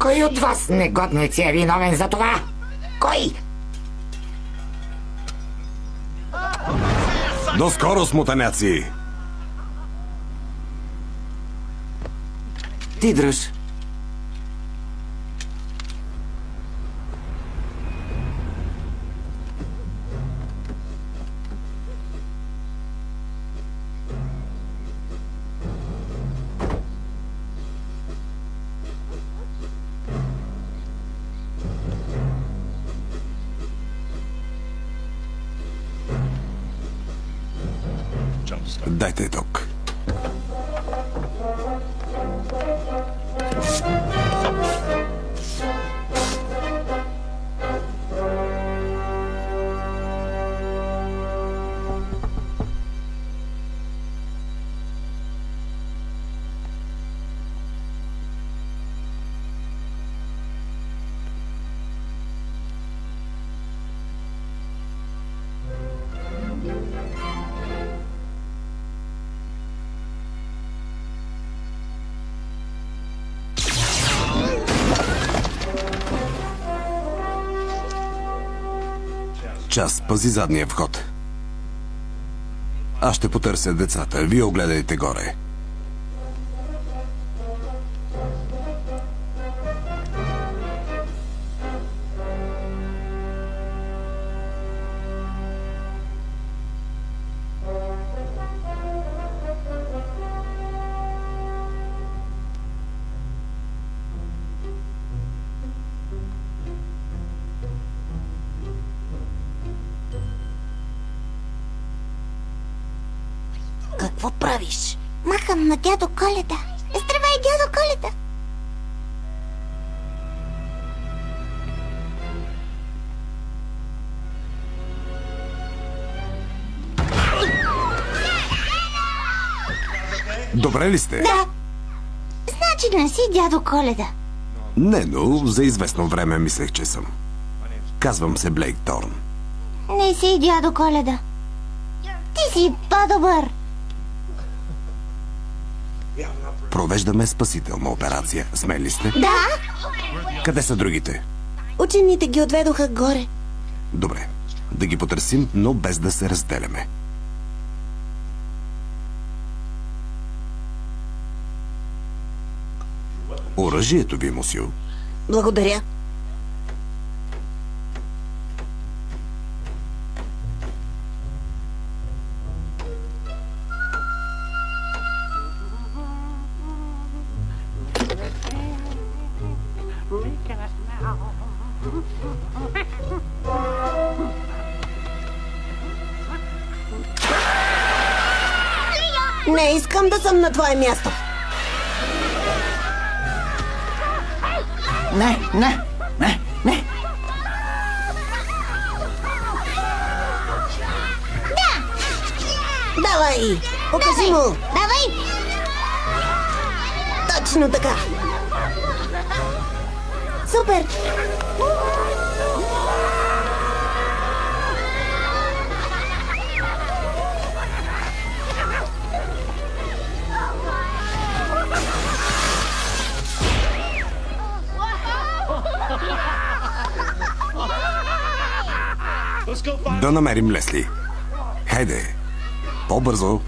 Кой от вас, негодници, е виновен за това? Кой? До скоро, смутаняци! Ти дръж. Дайте тук. Час, пази задния вход. Аз ще потърся децата. Вие огледайте горе. Какво правиш? Махам на дядо Коледа. Здравей, дядо Коледа! Добре ли сте? Да. Значи не си дядо Коледа. Не, но за известно време мислех, че съм. Казвам се Блейк Торн. Не си дядо Коледа. Ти си по-добър. Провеждаме спасителна операция. Смели сте? Да. Къде са другите? Учените ги отведоха горе. Добре. Да ги потърсим, но без да се разделяме. Оръжието ви, мусю. Благодаря. Не искам да съм на твое място. Не. Давай! Покажи му! Давай! Точно така! Супер! Да намерим Лесли. Хайде! По-бързо!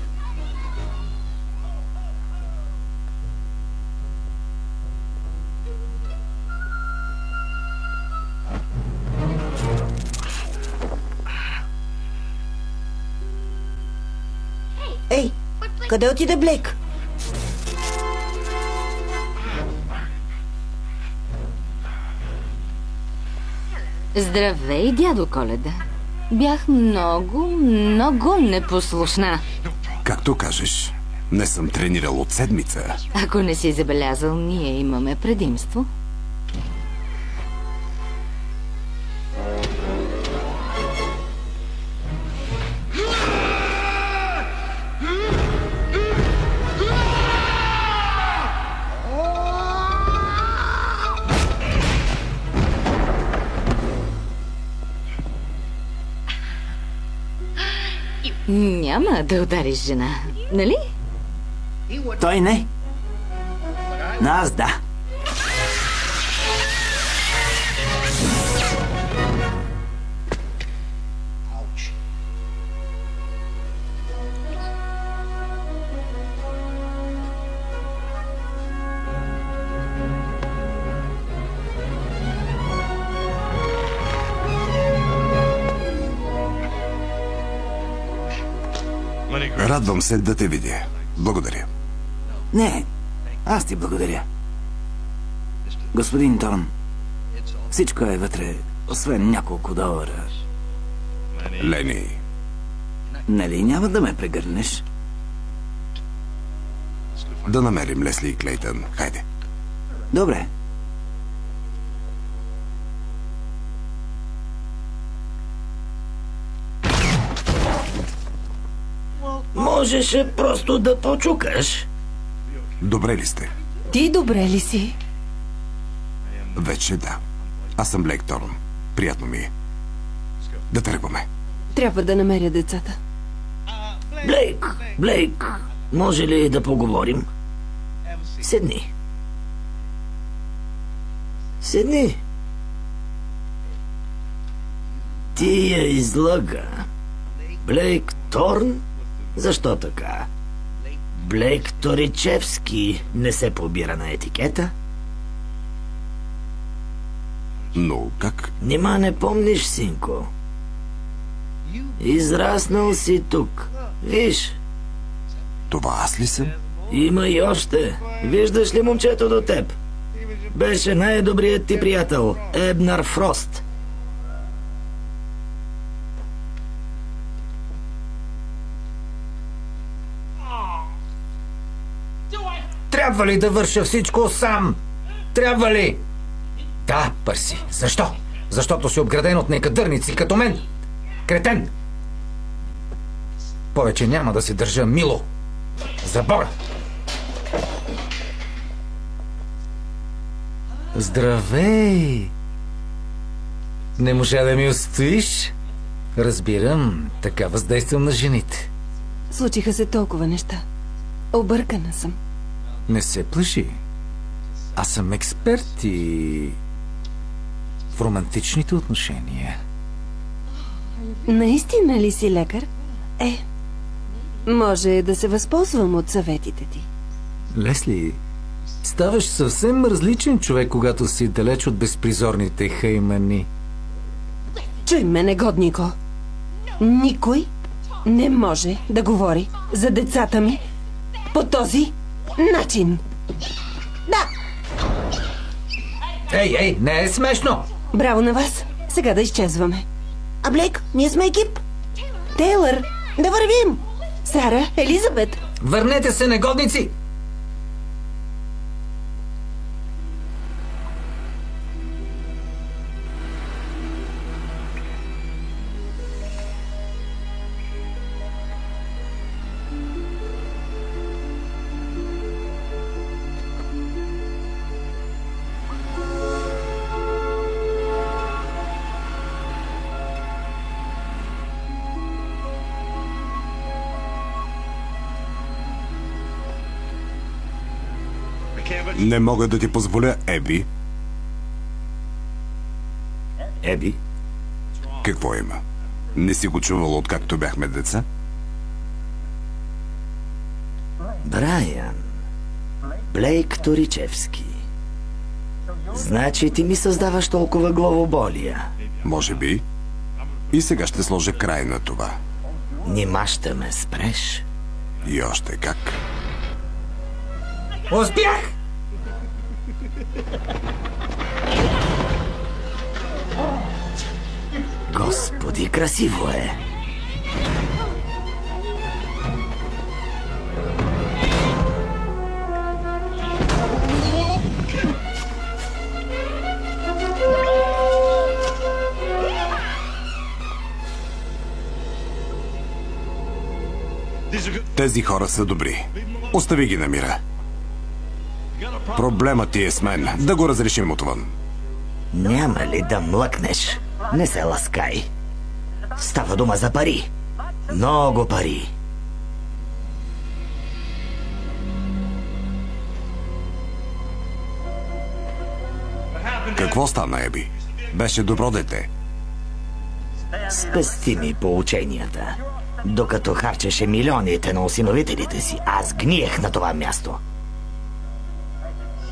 Ей, къде отиде Блейк? Здравей, дядо Коледа. Бях много непослушна. Както кажеш, не съм тренирал от седмица. Ако не си забелязал, ние имаме предимство. Няма да удариш жена, нали? Той не. Но аз да. Радвам се да те видя. Благодаря. Не, аз ти благодаря. Господин Торн, всичко е вътре, освен няколко $. Лени. Нали няма да ме прегърнеш? Да намерим Лесли и Клейтън. Хайде. Добре. Можеше просто да почукаш. Добре ли сте? Ти добре ли си? Вече да. Аз съм Блейк Торн. Приятно ми е. Да тръгваме. Трябва да намеря децата. Блейк, може ли да поговорим? Седни. Ти я излъга. Блейк Торн? Защо така? Блейк Торичевски не се побира на етикета? Но как? Нима не помниш, синко? Израснал си тук. Виж. Това аз ли съм? Има и още. Виждаш ли момчето до теб? Беше най-добрият ти приятел, Ебнар Фрост. Трябва ли да върша всичко сам? Трябва ли? Да, Пърси. Защо? Защото си обграден от некадърници като мен. Кретен! Повече няма да се държа мило. За Бога! Здравей! Не можа да ми устоиш? Разбирам, така въздействам на жените. Случиха се толкова неща. Объркана съм. Не се плаши. Аз съм експерт и в романтичните отношения. Наистина ли си лекар? Може да се възползвам от съветите ти. Лесли, ставаш съвсем различен човек, когато си далеч от безпризорните хаймани. Чуй ме, негоднико. Никой не може да говори за децата ми по този начин. Да! Ей, не е смешно! Браво на вас! Сега да изчезваме. А Блейк, ние сме екип. Тейлър, да вървим! Сара, Елизабет. Върнете се, негодници! Не мога да ти позволя, Еби. Еби? Какво има? Не си го чувал, откакто бяхме деца? Брайан. Блейк Торичевски. Значи ти ми създаваш толкова главоболия. Може би. И сега ще сложа край на това. Нима ще ме спреш? И още как. Успях! Господи, красиво е! Тези хора са добри. Остави ги на мира. Проблемът ти е с мен. Да го разрешим отвън. Няма ли да млъкнеш? Не се ласкай. Става дума за пари. Много пари. Какво стана, Еби? Беше добро дете. Спести ми поученията. Докато харчеше милионите на осиновителите си, аз гниех на това място.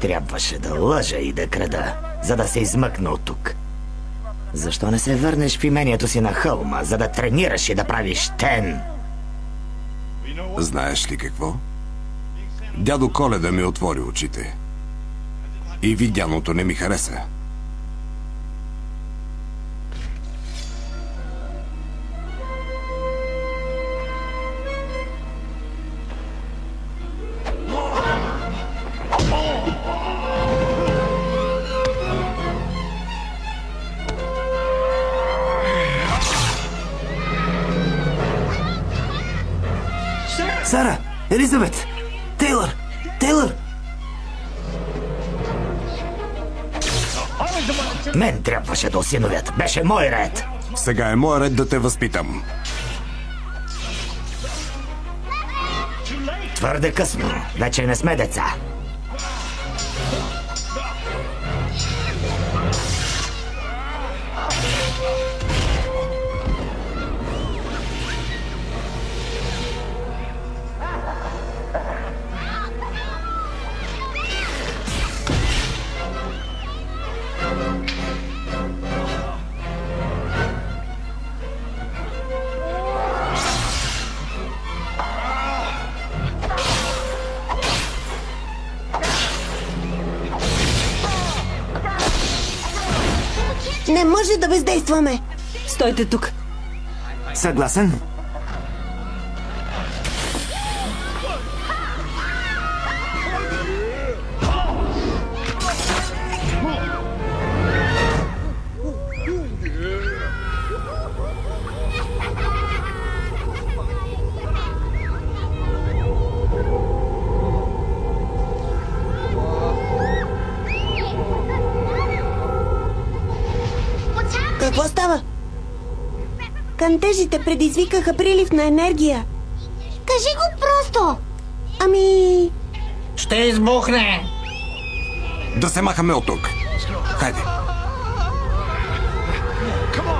Трябваше да лъжа и да крада, за да се измъкна от тук. Защо не се върнеш в имението си на хълма, за да тренираш и да правиш тен? Знаеш ли какво? Дядо Коледа ми отвори очите. И видяното не ми хареса. Сара! Елизабет! Тейлър! Тейлър! Мен трябваше да осиновят. Беше мой ред. Сега е мой ред да те възпитам. Твърде късно. Вече не сме деца. Не може да бездействаме. Стойте тук. Съгласен? Какво става? Кантежите предизвикаха прилив на енергия. Кажи го просто! Ами... Ще избухне! Да се махаме от тук. Хайде.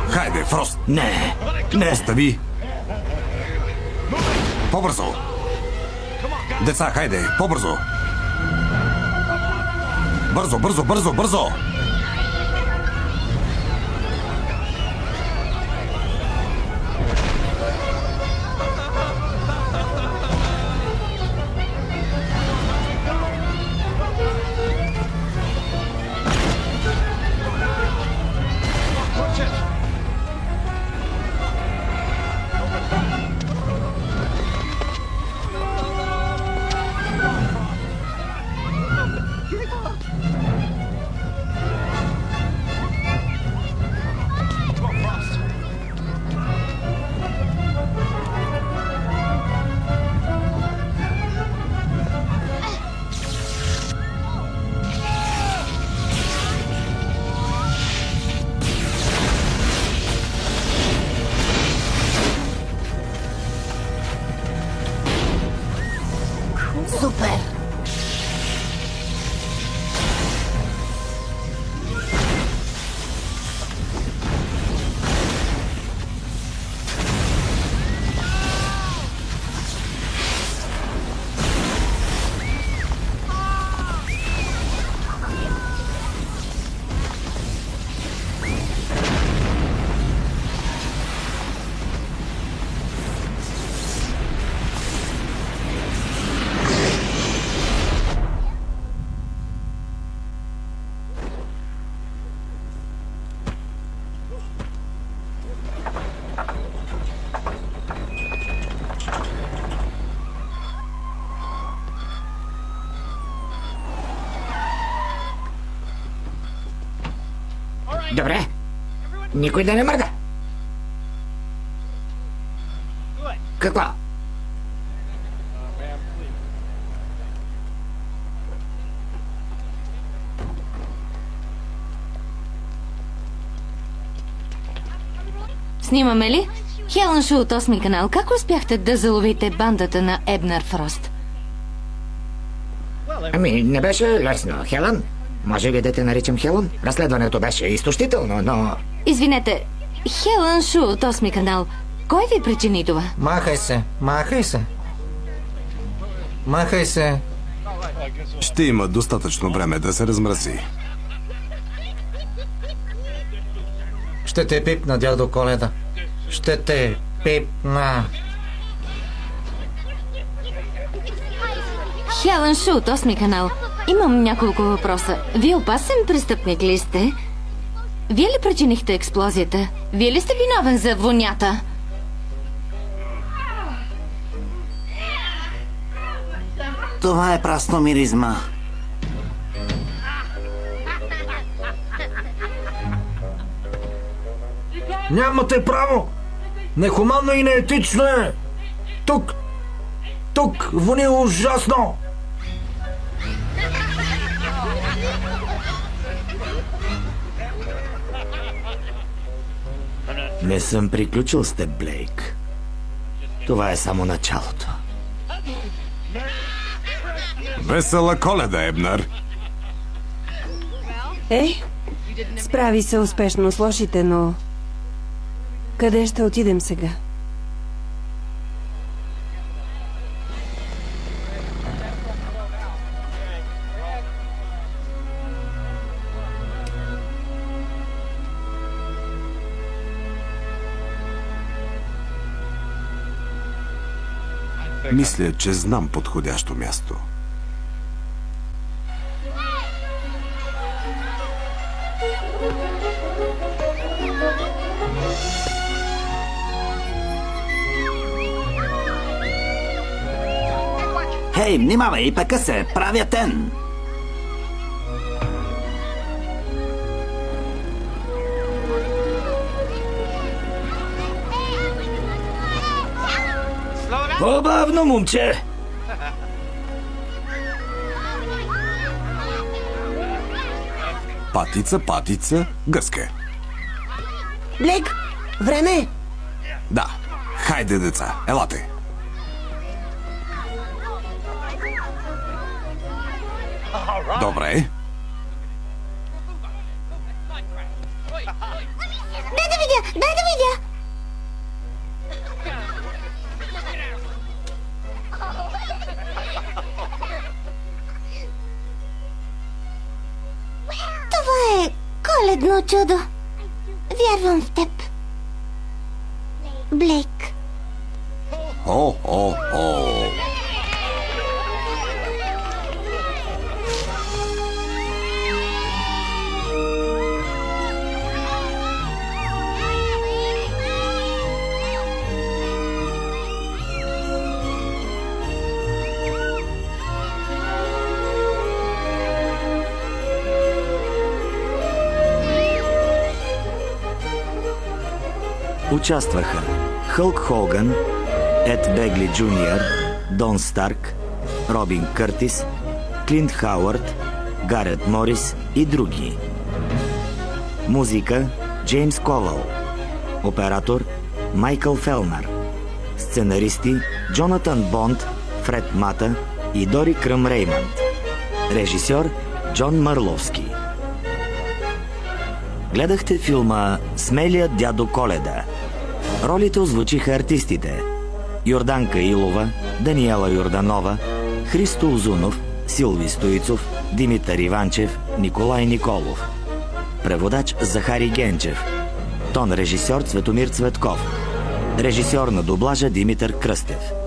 Хайде, Фрост. Не, не. Остави. По-бързо. Деца, хайде, по-бързо. Бързо, бързо, бързо, бързо. Супер! Добре. Никой да не мърда. Какво? Снимаме ли? Хелън Шу от 8 канал. Как успяхте да заловите бандата на Ебнер Фрост? Ами, не беше лесно, Хелън. Може ли да те наричам Хелън? Разследването беше изтощително, но... Извинете, Хелън Шу от 8 канал. Кой ви причини това? Махай се, махай се. Махай се. Ще има достатъчно време да се размрази. Ще те пипна, дядо Коледа. Ще те пипна. Хелън Шу от 8 канал. Имам няколко въпроса. Вие опасен престъпник ли сте? Вие ли причинихте експлозията? Вие ли сте виновен за вонята? Това е прасно миризма. Нямате право! Нехуманно и неетично е! Тук Тук вони ужасно! Не съм приключил с теб, Блейк. Това е само началото. Весела Коледа, Ебнер. Справи се успешно с лошите, но... Къде ще отидем сега? Мисля, че знам подходящо място. Хей, внимавай, пека се, правя тен! По-бавно, момче! Патица, патица, гъске. Блейк, време е! Да, хайде, деца, елате. Добре. Дай да видя! Дай да видя! Това е коледно чудо. Вярвам в теб. Блейк. О. Участваха Хълк Хоган, Ед Бегли Джуниор, Дон Старк, Робин Къртис, Клинт Хауърд, Гарет Морис и други. Музика Джеймс Ковал. Оператор Майкъл Фелнар. Сценаристи Джонатан Бонд, Фред Мата и Дори Кръм Реймънд. Режисьор Джон Мърловски. Гледахте филма "Смелият дядо Коледа". Ролите озвучиха артистите: Йорданка Илова, Даниела Йорданова, Христо Озунов, Силви Стоицов, Димитър Иванчев, Николай Николов. Преводач Захари Генчев. Тон режисьор Цветомир Цветков. Режисьор на дублажа Димитър Кръстев.